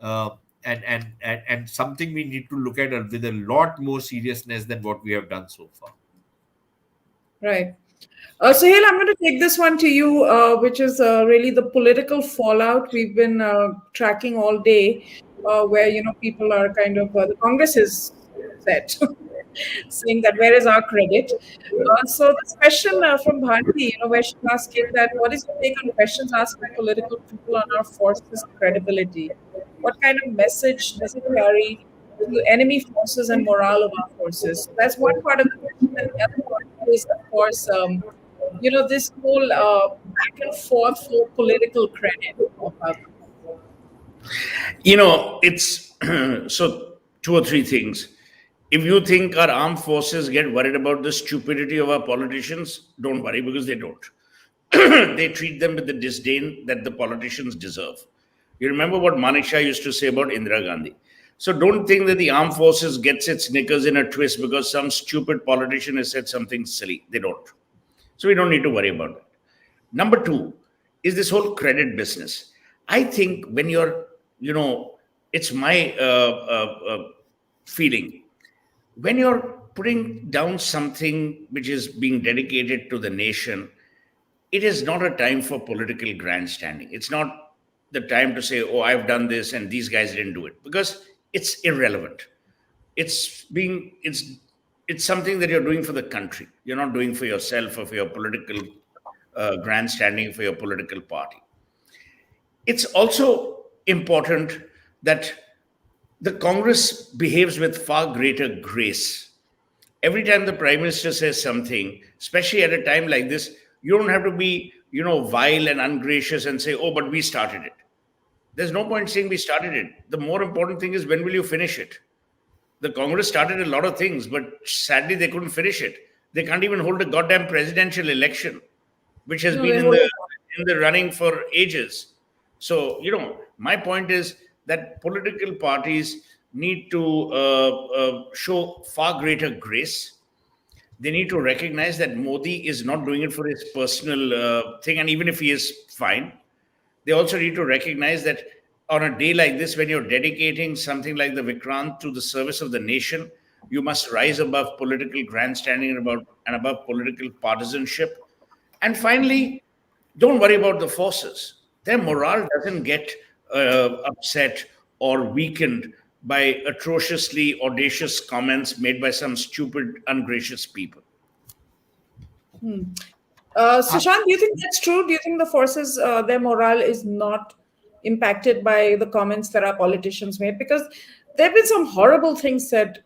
S3: uh, and something we need to look at with a lot more seriousness than what we have done so far.
S1: Right. Suhel, I'm going to take this one to you, which is really the political fallout we've been tracking all day, where people are kind of the Congress is upset, saying that where is our credit? So this question from Bharti, where she's asking that what is your take on questions asked by political people on our forces' credibility? What kind of message does it carry to enemy forces and morale of our forces? So that's one part of the question, and the other part is, of course, this whole back and forth for political credit of our.
S2: It's so two or three things. If you think our armed forces get worried about the stupidity of our politicians, don't worry, because they don't. They treat them with the disdain that the politicians deserve. You remember what Manik Shah used to say about Indira Gandhi. So don't think that the armed forces gets its knickers in a twist because some stupid politician has said something silly. They don't. So we don't need to worry about that. Number two is this whole credit business. I think when you're, you know, it's my feeling, when you're putting down something which is being dedicated to the nation, it is not a time for political grandstanding. It's not the time to say, oh, I've done this and these guys didn't do it, because it's irrelevant. It's something that you're doing for the country. You're not doing for yourself or for your political grandstanding for your political party. It's also important that the Congress behaves with far greater grace. Every time the Prime Minister says something, especially at a time like this, you don't have to be, vile and ungracious and say, oh, but we started it. There's no point saying we started it. The more important thing is, when will you finish it? The Congress started a lot of things, but sadly they couldn't finish it. They can't even hold a goddamn presidential election, which has
S1: No,
S2: been
S1: they
S2: in
S1: hold
S2: the
S1: it.
S2: running for ages. So, my point is that political parties need to show far greater grace. They need to recognize that Modi is not doing it for his personal thing, and even if he is, fine. They also need to recognize that on a day like this, when you're dedicating something like the Vikrant to the service of the nation, you must rise above political grandstanding and above political partisanship. And finally, don't worry about the forces. Their morale doesn't get upset or weakened by atrociously audacious comments made by some stupid, ungracious people.
S1: Sushant, do you think that's true? Do you think the forces, their morale is not impacted by the comments that our politicians made? Because there have been some horrible things said,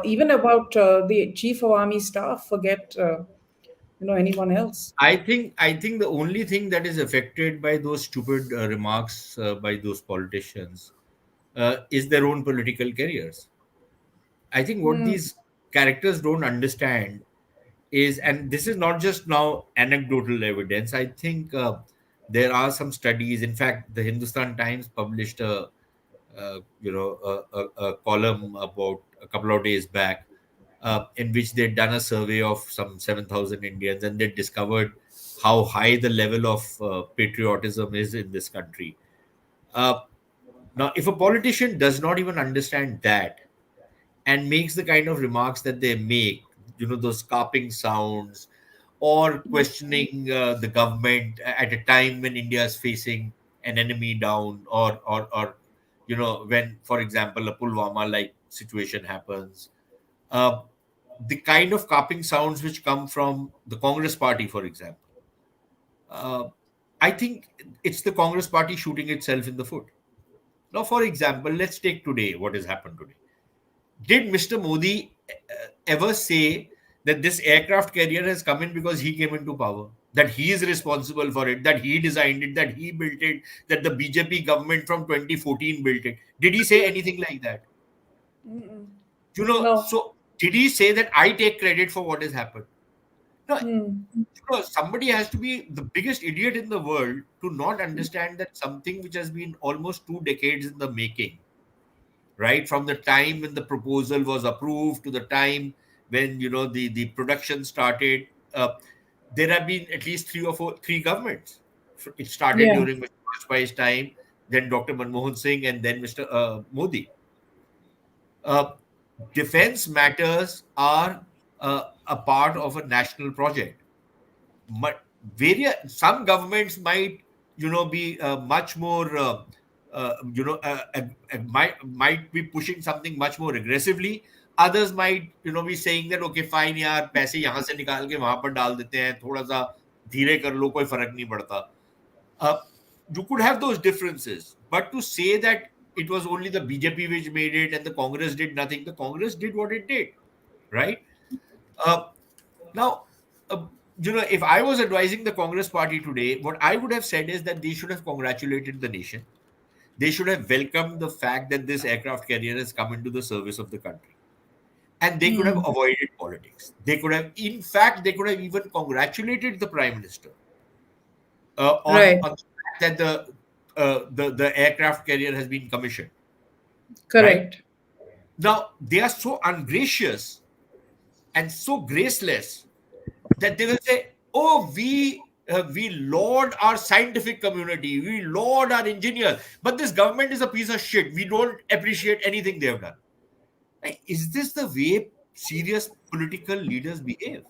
S1: even about the chief of army staff. Forget, anyone else.
S3: I think the only thing that is affected by those stupid remarks by those politicians is their own political careers. I think what
S1: Hmm.
S3: these characters don't understand is, and this is not just now anecdotal evidence. I think there are some studies. In fact, the Hindustan Times published a column about a couple of days back, in which they'd done a survey of some 7,000 Indians, and they discovered how high the level of patriotism is in this country. Uh, Now, if a politician does not even understand that and makes the kind of remarks that they make, those carping sounds, or questioning the government at a time when India is facing an enemy down, or when, for example, a Pulwama like situation happens, uh, the kind of carping sounds which come from the Congress party, for example, uh, I think it's the Congress party shooting itself in the foot. Now, for example, let's take today, what has happened today. Did Mr. Modi ever say that this aircraft carrier has come in because he came into power? That he is responsible for it, that he designed it, that he built it, that the BJP government from 2014 built it? Did he say anything like that?
S1: No.
S3: So did he say that I take credit for what has happened? No,
S1: Hmm.
S3: somebody has to be the biggest idiot in the world to not understand that something which has been almost 2 decades in the making, right from the time when the proposal was approved to the time when the production started, there have been at least three governments. It started
S1: Yeah.
S3: during Mr. Vajpayee's time, then Dr. Manmohan Singh, and then Mr. Modi. Uh, Defense matters are a part of a national project. But some governments might, be much more, might be pushing something much more aggressively. Others might, be saying that okay, fine, यार पैसे यहाँ से निकाल के वहां पर डाल देते हैं, थोड़ा सा धीरे कर लो, कोई फर्क नहीं पड़ता. uh, you could have those differences, but to say that it was only the BJP which made it and the Congress did nothing, the Congress did what it did, right? Uh, Now, if I was advising the Congress party today, what I would have said is that they should have congratulated the nation. They should have welcomed the fact that this aircraft carrier has come into the service of the country. And they could have
S1: Hmm.
S3: avoided politics. They could have, in fact, they could have even congratulated the prime minister
S1: Right.
S3: on the fact that the aircraft carrier has been commissioned, right?
S1: Correct.
S3: Now, they are so ungracious and so graceless that they will say, "Oh, we laud our scientific community, we laud our engineers, but this government is a piece of shit. We don't appreciate anything they have done." Like, is this the way serious political leaders behave?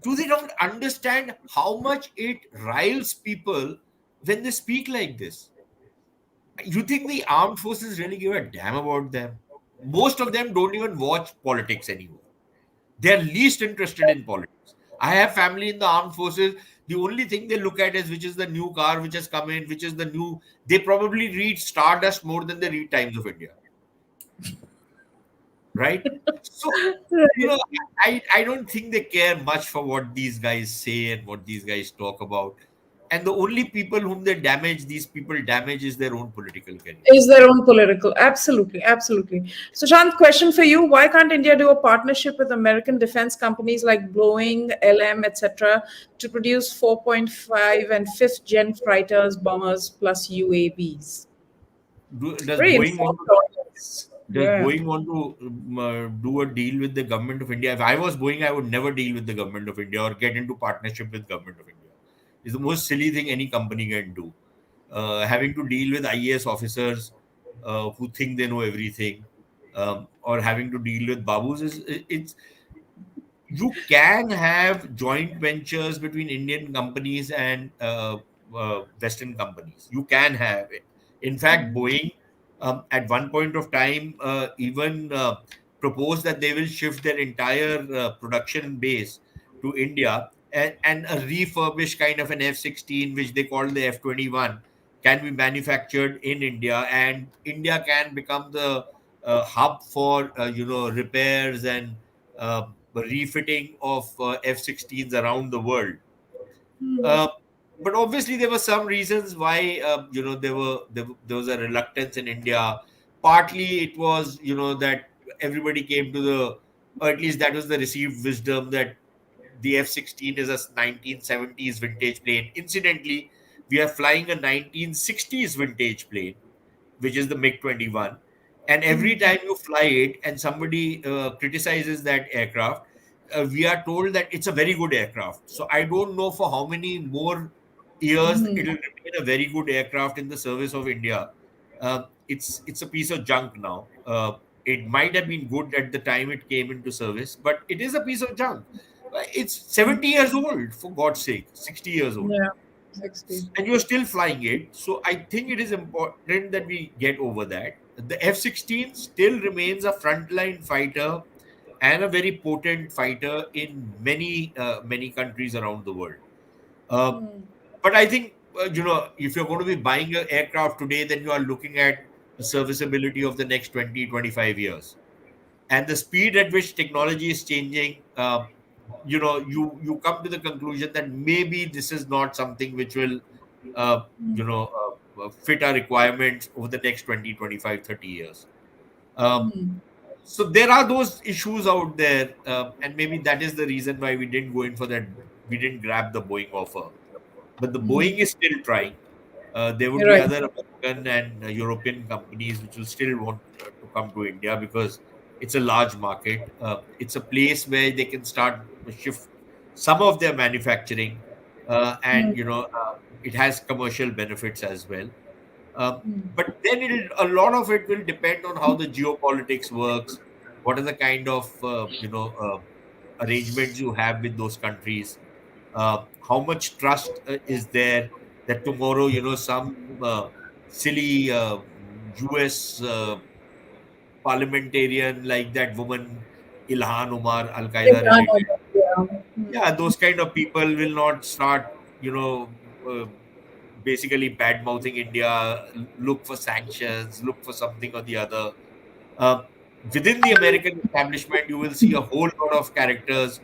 S3: Do they not understand how much it riles people when they speak like this? You think the armed forces really give a damn about them? Most of them don't even watch politics anymore. They're least interested in politics. I have family in the armed forces. The only thing they look at is which is the new car which has come in, which is the new. They probably read Stardust more than they read Times of India, right? So,
S1: Right.
S3: I don't think they care much for what these guys say and what these guys talk about. And the only people whom they damage, these people damage, is their own political
S1: Is
S3: careers.
S1: their own political. Absolutely, absolutely. So, Shant, question for you: why can't India do a partnership with American defense companies like Boeing, LM, etc., to produce 4.5 and fifth gen fighters, bombers, plus UAVs?
S3: Does
S1: Very
S3: Boeing want
S1: informed
S3: to
S1: audience.
S3: Does
S1: Yeah.
S3: Boeing want to do a deal with the government of India? If I was Boeing, I would never deal with the government of India or get into partnership with government of India. It's the most silly thing any company can do. Having to deal with IAS officers who think they know everything, or having to deal with babus it's you can have joint ventures between Indian companies and Western companies. You can have it. In fact, Boeing at one point of time even proposed that they will shift their entire production base to India, and a refurbished kind of an F-16, which they call the F-21, can be manufactured in India, and India can become the hub for repairs and refitting of F-16s around the world. Uh, but obviously, there were some reasons why there was a reluctance in India. Partly, it was that everybody came to the, or at least that was the received wisdom, that the F-16 is a 1970s vintage plane. Incidentally, we are flying a 1960s vintage plane, which is the MiG-21. And every time you fly it and somebody criticizes that aircraft, we are told that it's a very good aircraft. So I don't know for how many more years it will remain a very good aircraft in the service of India. It's a piece of junk now. It might have been good at the time it came into service, but it is a piece of junk. It's 70 years old, for God's sake, 60 years old,
S1: Yeah. 60.
S3: and you're still flying it. So I think it is important that we get over that. The F-16 still remains a frontline fighter and a very potent fighter in many countries around the world. Uh, but I think if you're going to be buying an aircraft today, then you are looking at the serviceability of the next 20-25 years, and the speed at which technology is changing. You come to the conclusion that maybe this is not something which will fit our requirements over the next 20, 25, 30 years. um, so there are those issues out there, and maybe that is the reason why we didn't go in for that. We didn't grab the Boeing offer, but the Boeing is still trying. There would
S1: You're
S3: be
S1: right.
S3: other American and European companies which will still want to come to India because it's a large market. It's a place where they can start shift. some of their manufacturing, and
S1: Mm,
S3: it has commercial benefits as well.
S1: mm,
S3: But then a lot of it will depend on how the geopolitics works. What are the kind of arrangements you have with those countries? How much trust is there that tomorrow, some silly US parliamentarian like that woman Ilhan Omar, Al Qaeda
S1: Iran,
S3: related,
S1: yeah. Mm,
S3: yeah, those kind of people will not start, basically bad mouthing India, look for sanctions, look for something or the other. Uh, Within the American establishment, you will see a whole lot of characters,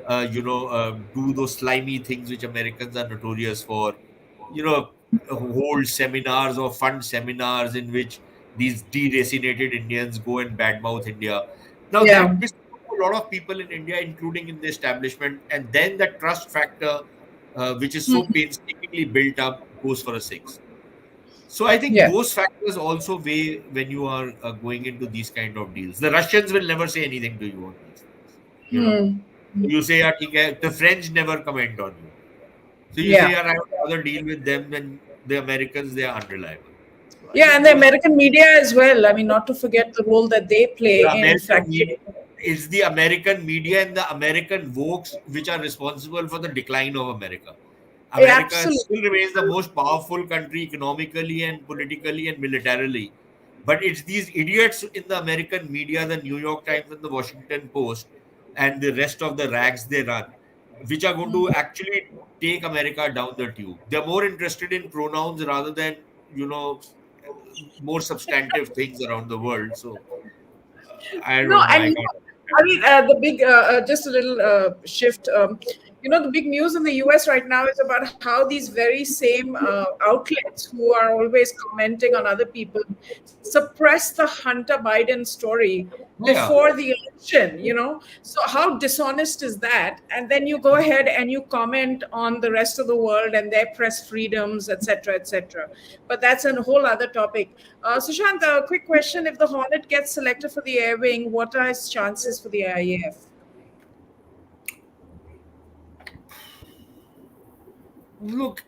S3: do those slimy things which Americans are notorious for. You know, hold seminars or fund seminars in which these deracinated Indians go and badmouth India. Now
S1: yeah,
S3: that pisses off a lot of people in India, including in the establishment, and then the trust factor, which is so
S1: mm,
S3: painstakingly built up, goes for a six. So I think
S1: yeah,
S3: those factors also weigh when you are going into these kind of deals. The Russians will never say anything to you on these things. You know,
S1: mm,
S3: you say, "Yeah, theek hai." The French never comment on you. So you say,
S1: yeah.
S3: "Yeah, I would rather deal with them than the Americans. They are unreliable." So I
S1: Yeah,
S3: think
S1: and the
S3: those
S1: American media as well. I mean, not to forget the role that they play
S3: the
S1: in
S3: American
S1: fracturing.
S3: media is the American media and the American Vokes which are responsible for the decline of America. America
S1: Absolutely.
S3: still remains the most powerful country economically and politically and militarily. But it's these idiots in the American media, the New York Times and the Washington Post, and the rest of the rags they run, which are going to actually take America down the tube. They're more interested in pronouns rather than, you know, more substantive things around the world. So I
S1: No,
S3: don't know.
S1: and
S3: I can't
S1: I
S3: understand
S1: mean,
S3: this.
S1: the big, just a little shift. The big news in the US right now is about how these very same outlets who are always commenting on other people suppress the Hunter Biden story
S3: Yeah.
S1: before the election. So how dishonest is that? And then you go ahead and you comment on the rest of the world and their press freedoms, etc., etc. But that's a whole other topic. Sushant, a quick question. If the Hornet gets selected for the air wing, what are its chances for the IAF?
S3: Look,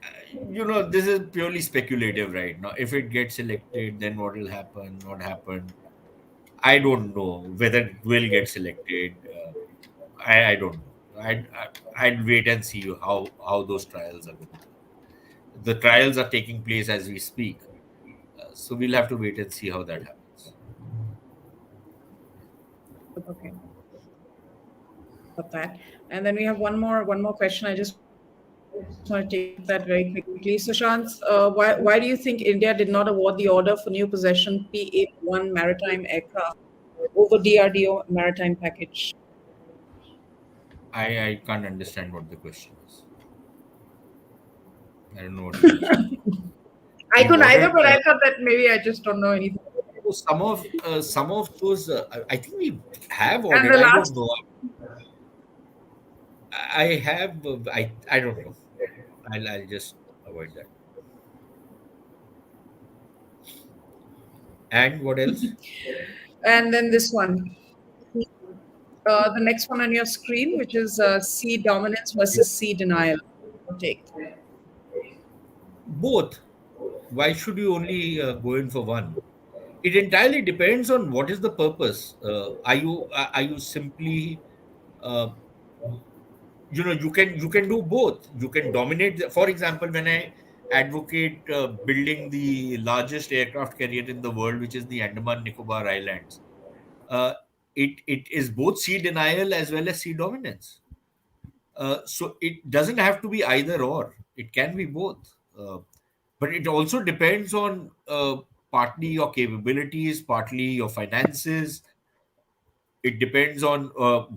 S3: this is purely speculative right now. If it gets selected, then what will happen? What happened? I don't know whether it will get selected. I don't know. I'd wait and see how those trials are going to. The trials are taking place as we speak, so we'll have to wait and see how that happens.
S1: Okay, got that. And then we have one more question. I just want to take that very quickly. Sushant, why do you think India did not award the order for new possession P-81 maritime aircraft over DRDO maritime package?
S3: I can't understand what the question is. I don't know what you mean.
S1: I
S3: We
S1: couldn't either,
S3: awarded
S1: but I thought that maybe I just don't know anything.
S3: some of those. I think we have
S1: And
S3: ordered.
S1: the
S3: I don't
S1: last,
S3: know. I have. I don't know. I'll just avoid that. And what else?
S1: and then this one. The next one on your screen, which is C dominance versus C denial. Take.
S3: Both. Why should you only go in for one? It entirely depends on what is the purpose. Are you simply uh, you can do both. You can dominate. For example, when I advocate building the largest aircraft carrier in the world, which is the Andaman Nicobar Islands, uh, it is both sea denial as well as sea dominance. So it doesn't have to be either or. It can be both. But it also depends on partly your capabilities, partly your finances. It depends on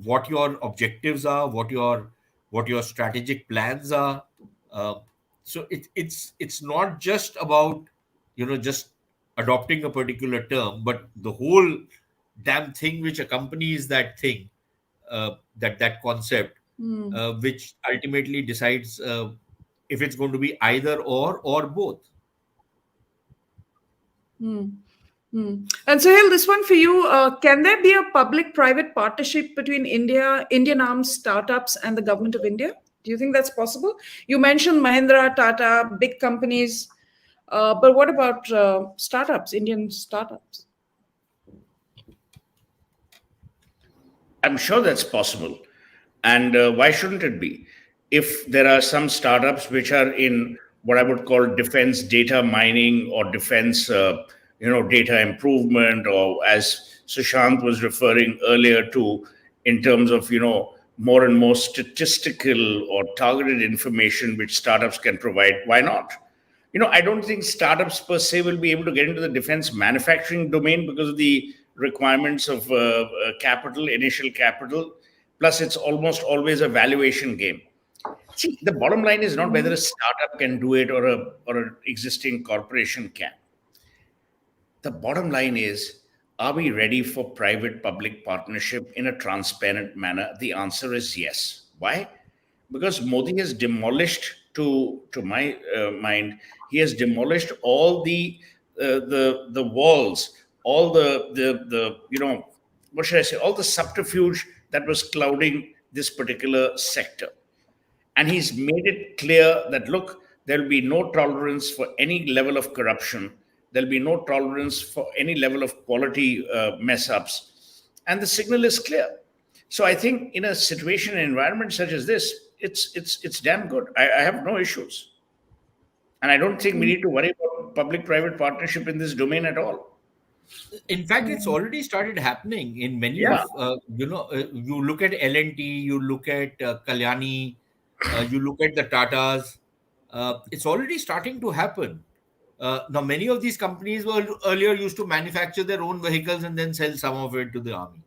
S3: what your objectives are, what your strategic plans are. Uh, so it's not just about just adopting a particular term, but the whole damn thing which accompanies that thing, that concept,
S1: Hmm.
S3: which ultimately decides if it's going to be either or both.
S1: Hmm. And Suhel, this one for you. Can there be a public-private partnership between Indian arms startups and the government of India? Do you think that's possible? You mentioned Mahindra, Tata, big companies, but what about startups, Indian startups?
S2: I'm sure that's possible. And why shouldn't it be? If there are some startups which are in what I would call defense data mining or defense, data improvement, or as Sushant was referring earlier to, in terms of, more and more statistical or targeted information which startups can provide, why not? I don't think startups per se will be able to get into the defense manufacturing domain because of the requirements of capital, initial capital. Plus, it's almost always a valuation game. See, the bottom line is not whether a startup can do it or an existing corporation can. The bottom line is, are we ready for private public partnership in a transparent manner? The answer is yes. Why? Because Modi has demolished, to my mind, he has demolished all the walls, all the what should I say, all the subterfuge that was clouding this particular sector. And he's made it clear that, look, there'll be no tolerance for any level of corruption, there'll be no tolerance for any level of quality mess ups, and the signal is clear. So I think in a situation, an environment such as this, it's damn good. I have no issues, and I don't think we need to worry about public-private partnership in this domain at all.
S3: In fact, it's already started happening in many of
S2: Yeah,
S3: you look at L&T, you look at Kalyani, you look at the Tatas. It's already starting to happen. Now, many of these companies were earlier used to manufacture their own vehicles and then sell some of it to the army.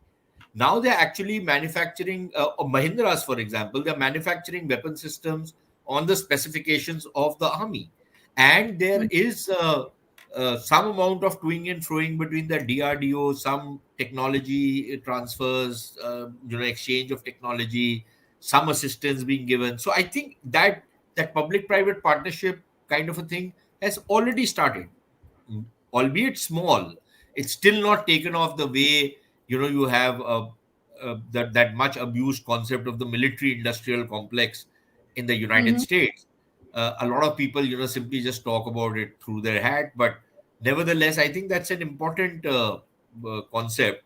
S3: Now they're actually manufacturing, Mahindras, for example, they're manufacturing weapon systems on the specifications of the army. And there is some amount of toing and froing between the DRDO, some technology transfers, exchange of technology, some assistance being given. So I think that public-private partnership kind of a thing has already started, albeit small. It's still not taken off the way you have that much abused concept of the military-industrial complex in the United States. A lot of people simply just talk about it through their hat, but nevertheless, I think that's an important concept.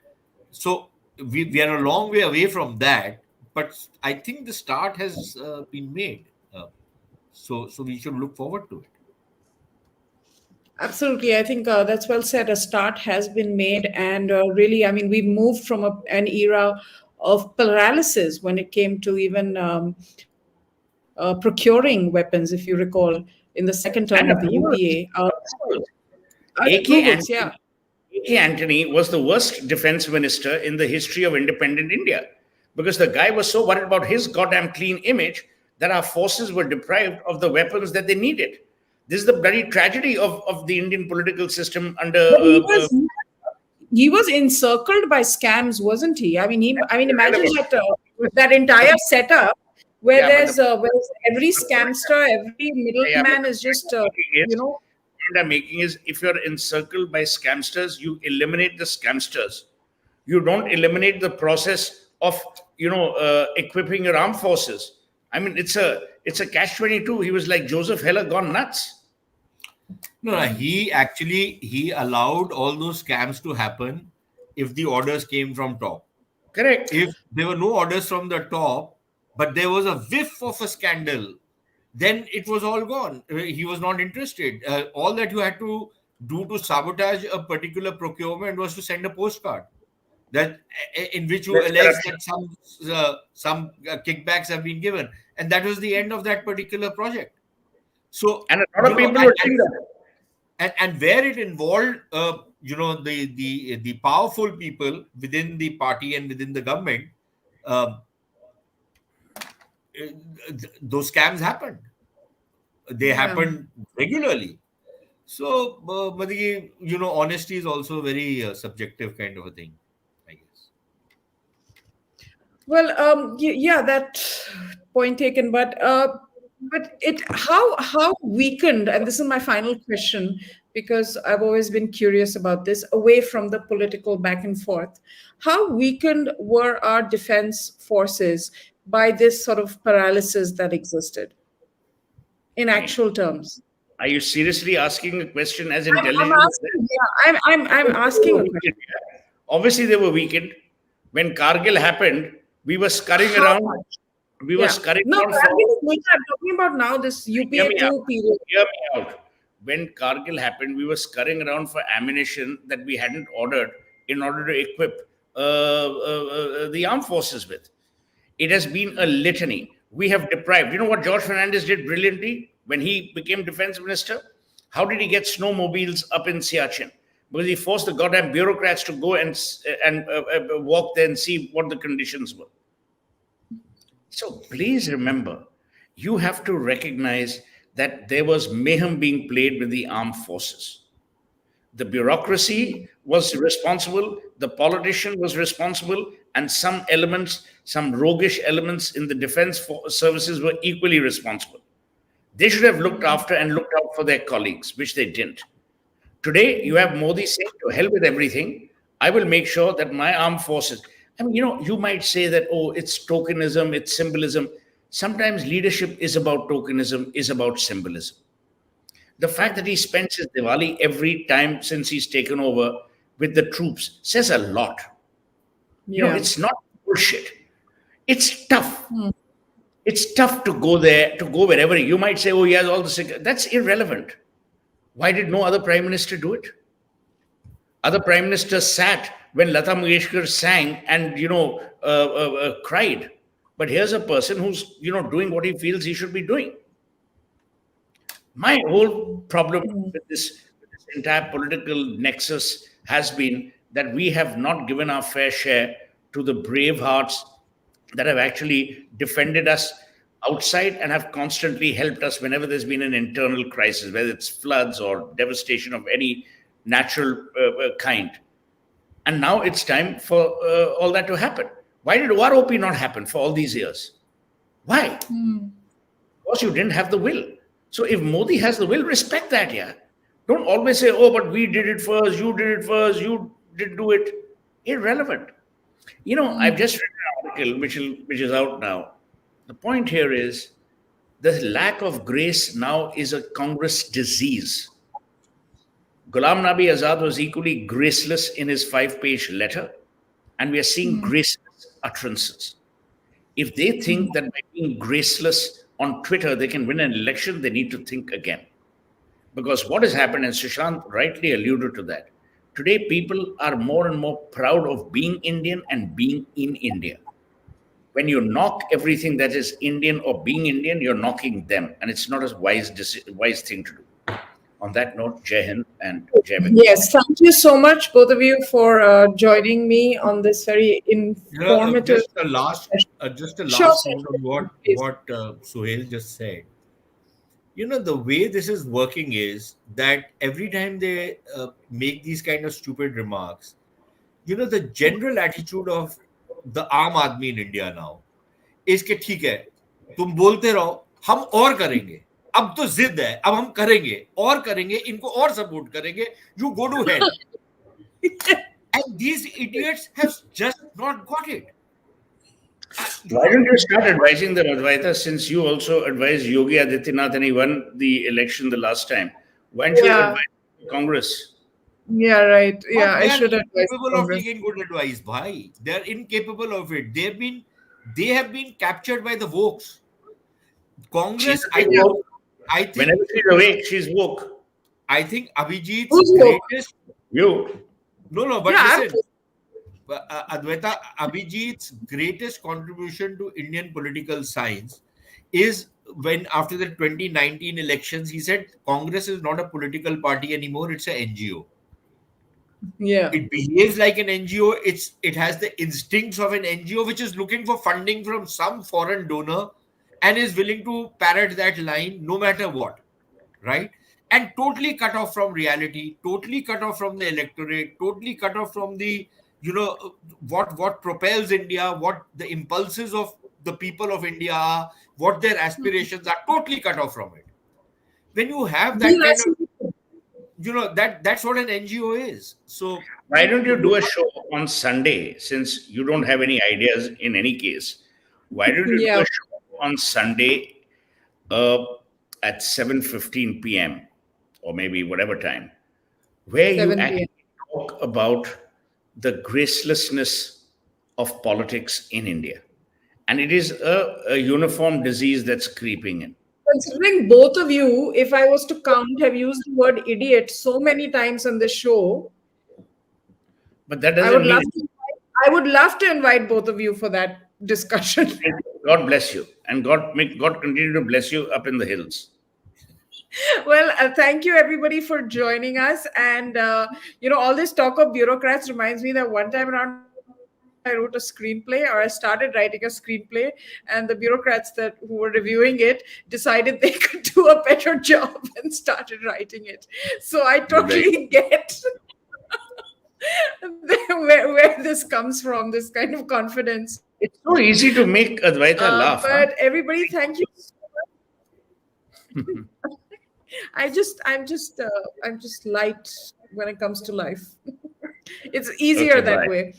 S3: So we are a long way away from that, but I think the start has been made. So we should look forward to it.
S1: Absolutely. I think that's well said. A start has been made. And really, I mean, we've moved from an era of paralysis when it came to even procuring weapons, if you recall, in the second term of
S2: and
S1: the
S2: approvals.
S1: UPA.
S2: Approvals. AK
S1: Approvals, yeah.
S2: Antony, AK Antony was the worst defense minister in the history of independent India, because the guy was so worried about his goddamn clean image that our forces were deprived of the weapons that they needed. This is the bloody tragedy of the Indian political system under.
S1: But he was encircled by scams, wasn't he? I mean, imagine that entire setup where
S2: Yeah, but
S1: there's every
S2: the point
S1: scamster, every
S2: yeah,
S1: middleman
S2: but the
S1: is
S2: point
S1: just
S2: I'm making
S1: you
S2: is,
S1: know.
S2: if you're encircled by scamsters, you eliminate the scamsters. You don't eliminate the process of equipping your armed forces. I mean, it's a catch-22. He was like Joseph Heller gone nuts.
S3: No, he allowed all those scams to happen if the orders came from top.
S2: Correct.
S3: If there were no orders from the top, but there was a whiff of a scandal, then it was all gone. He was not interested. All that you had to do to sabotage a particular procurement was to send a postcard that in which you
S2: That's
S3: allege
S2: corruption.
S3: that some kickbacks have been given, and that was the end of that particular project. So
S2: And a lot of people were doing that.
S3: and where it involved the powerful people within the party and within the government, um, those scams happened. They
S1: Yeah.
S3: happen regularly. So, Madhi, honesty is also a very subjective kind of a thing, I guess.
S1: Well, yeah, that point taken. But But it how weakened, and this is my final question, because I've always been curious about this, away from the political back and forth. How weakened were our defense forces by this sort of paralysis that existed in
S2: I mean,
S1: actual terms?
S2: are you seriously asking a question as
S1: I'm
S2: intelligent as that?
S1: asking, yeah, I'm
S2: Obviously, they
S1: asking
S2: were
S1: a question.
S2: weakened. Yeah. Obviously, they were weakened. When Kargil happened, we were scurrying
S1: How
S2: around.
S1: much?
S2: We were
S1: Yeah.
S2: scurrying
S1: No,
S2: around for.
S1: Kargil is later. I'm talking about now this
S2: Hear
S1: UPA
S2: me out.
S1: 2 period.
S2: Hear me out. When Kargil happened, we were scurrying around for ammunition that we hadn't ordered in order to equip the armed forces with. It has been a litany. We have deprived. You know what George Fernandez did brilliantly when he became defense minister? How did he get snowmobiles up in Siachen? Because he forced the goddamn bureaucrats to go and walk there and see what the conditions were. So please remember, you have to recognize that there was mayhem being played with the armed forces. The bureaucracy was responsible, the politician was responsible, and some elements, some roguish elements in the services were equally responsible. They should have looked after and looked out for their colleagues, which they didn't. Today, you have Modi saying, to hell with everything. I will make sure that my armed forces. I mean, you might say that, oh, it's tokenism, it's symbolism. Sometimes leadership is about tokenism, is about symbolism. The fact that he spends his Diwali every time since he's taken over with the troops says a lot.
S1: Yeah.
S2: It's not bullshit. It's tough. It's tough to go there, to go wherever. You might say, oh, he has all the. That's irrelevant. Why did no other prime minister do it? Other prime ministers sat when Lata Mangeshkar sang and cried. But here's a person who's doing what he feels he should be doing. My whole problem with this entire political nexus has been that we have not given our fair share to the brave hearts that have actually defended us outside and have constantly helped us whenever there's been an internal crisis, whether it's floods or devastation of any natural kind. And now it's time for all that to happen. Why did OROP not happen for all these years? Why? Because you didn't have the will. So if Modi has the will, respect that, yeah. Don't always say, oh, but we did it first, you did it first, you did do it. Irrelevant. I've just read an article which is out now. The point here is the lack of grace now is a Congress disease. Ghulam Nabi Azad was equally graceless in his 5-page letter, and we are seeing graceless utterances. If they think that by being graceless on Twitter they can win an election, they need to think again. Because what has happened, and Sushant rightly alluded to that, today people are more and more proud of being Indian and being in India. When you knock everything that is Indian or being Indian, you're knocking them, and it's not a wise thing to do. On that note, Jai Hind and Jai Vignam.
S1: Yes, thank you so much, both of you, for joining me on this very informative.
S3: Just a last
S1: Sure,
S3: note on what Suhel just said. The way this is working is that every time they make these kind of stupid remarks, the general attitude of the आम आदमी in India now is कि ठीक है, तुम बोलते रहो, हम और करेंगे. अब तो जिद है, अब हम करेंगे और करेंगे, इनको और सपोर्ट करेंगे. You go to hell. And these idiots have just not got it.
S2: Why don't you start advising them, Advaita, since you also advised Yogi Adityanath and he won the election the last time? Why don't you advise Congress?
S1: Yeah, right. Yeah, I should advise
S3: incapable of
S1: Congress.
S3: taking good advice, bhai. They're incapable of it. They have been captured by the wokes. Congress, I think
S2: Whenever she's awake, she's woke.
S3: I think Abhijit's
S1: Who's woke?
S3: greatest.
S2: You.
S3: No, but
S1: Yeah,
S3: listen. Advaita, Abhijit's greatest contribution to Indian political science is when, after the 2019 elections, he said Congress is not a political party anymore, it's an NGO.
S1: Yeah.
S3: It behaves like an NGO. It has the instincts of an NGO, which is looking for funding from some foreign donor and is willing to parrot that line no matter what, right? And totally cut off from reality, totally cut off from the electorate, totally cut off from the what propels India, what the impulses of the people of India are, what their aspirations are, totally cut off from it. When you have that
S1: These
S3: kind of,
S1: are
S3: that's what an NGO is. So
S2: Why don't you do a show on Sunday since you don't have any ideas in any case? Why don't you do
S1: yeah,
S2: a show on Sunday uh, at 7:15 p.m. or maybe whatever time, where you
S1: 7 p.m.
S2: actually talk about the gracelessness of politics in India? And it is a uniform disease that's creeping in.
S1: Considering both of you, if I was to count, have used the word idiot so many times on the show,
S2: But that
S1: I
S2: doesn't
S1: would
S2: mean
S1: love to. I would love to invite both of you for that discussion.
S2: God bless you, and God continue to bless you up in the hills.
S1: Well, thank you everybody for joining us. And all this talk of bureaucrats reminds me that one time around I wrote a screenplay, or I started writing a screenplay, and the bureaucrats who were reviewing it decided they could do a better job and started writing it. So I
S2: You're
S1: totally
S2: very
S1: get where this comes from, this kind of confidence.
S2: It's so easy to make Advaita laugh,
S1: But
S2: huh?
S1: everybody, thank you so much. I'm just light when it comes to life. It's
S2: Okay,
S1: easier that
S2: bye.
S1: way.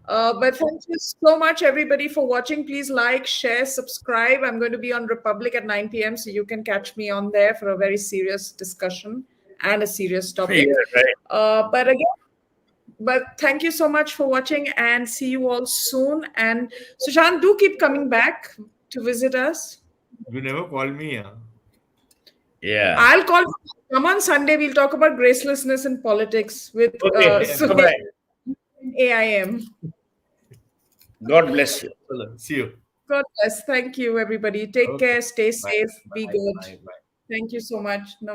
S1: But thank you so much, everybody, for watching. Please like, share, subscribe. I'm going to be on Republic at 9 p.m., so you can catch me on there for a very serious discussion and a serious
S2: Yeah,
S1: topic.
S2: right.
S1: But again, but thank you so much for watching, and see you all soon. And Sushant, do keep coming back to visit us.
S3: you never call me. Huh?
S2: Yeah.
S1: I'll call. Come on Sunday. We'll talk about gracelessness in politics with
S2: Okay. Bye
S1: Suhel,
S2: bye.
S1: AIM.
S2: God bless you.
S3: See you.
S1: God bless. Thank you, everybody. Take
S3: Okay.
S1: care. Stay
S3: Bye.
S1: safe. Be
S3: Bye.
S1: good.
S3: Bye. Bye.
S1: Thank you so much. Namaste.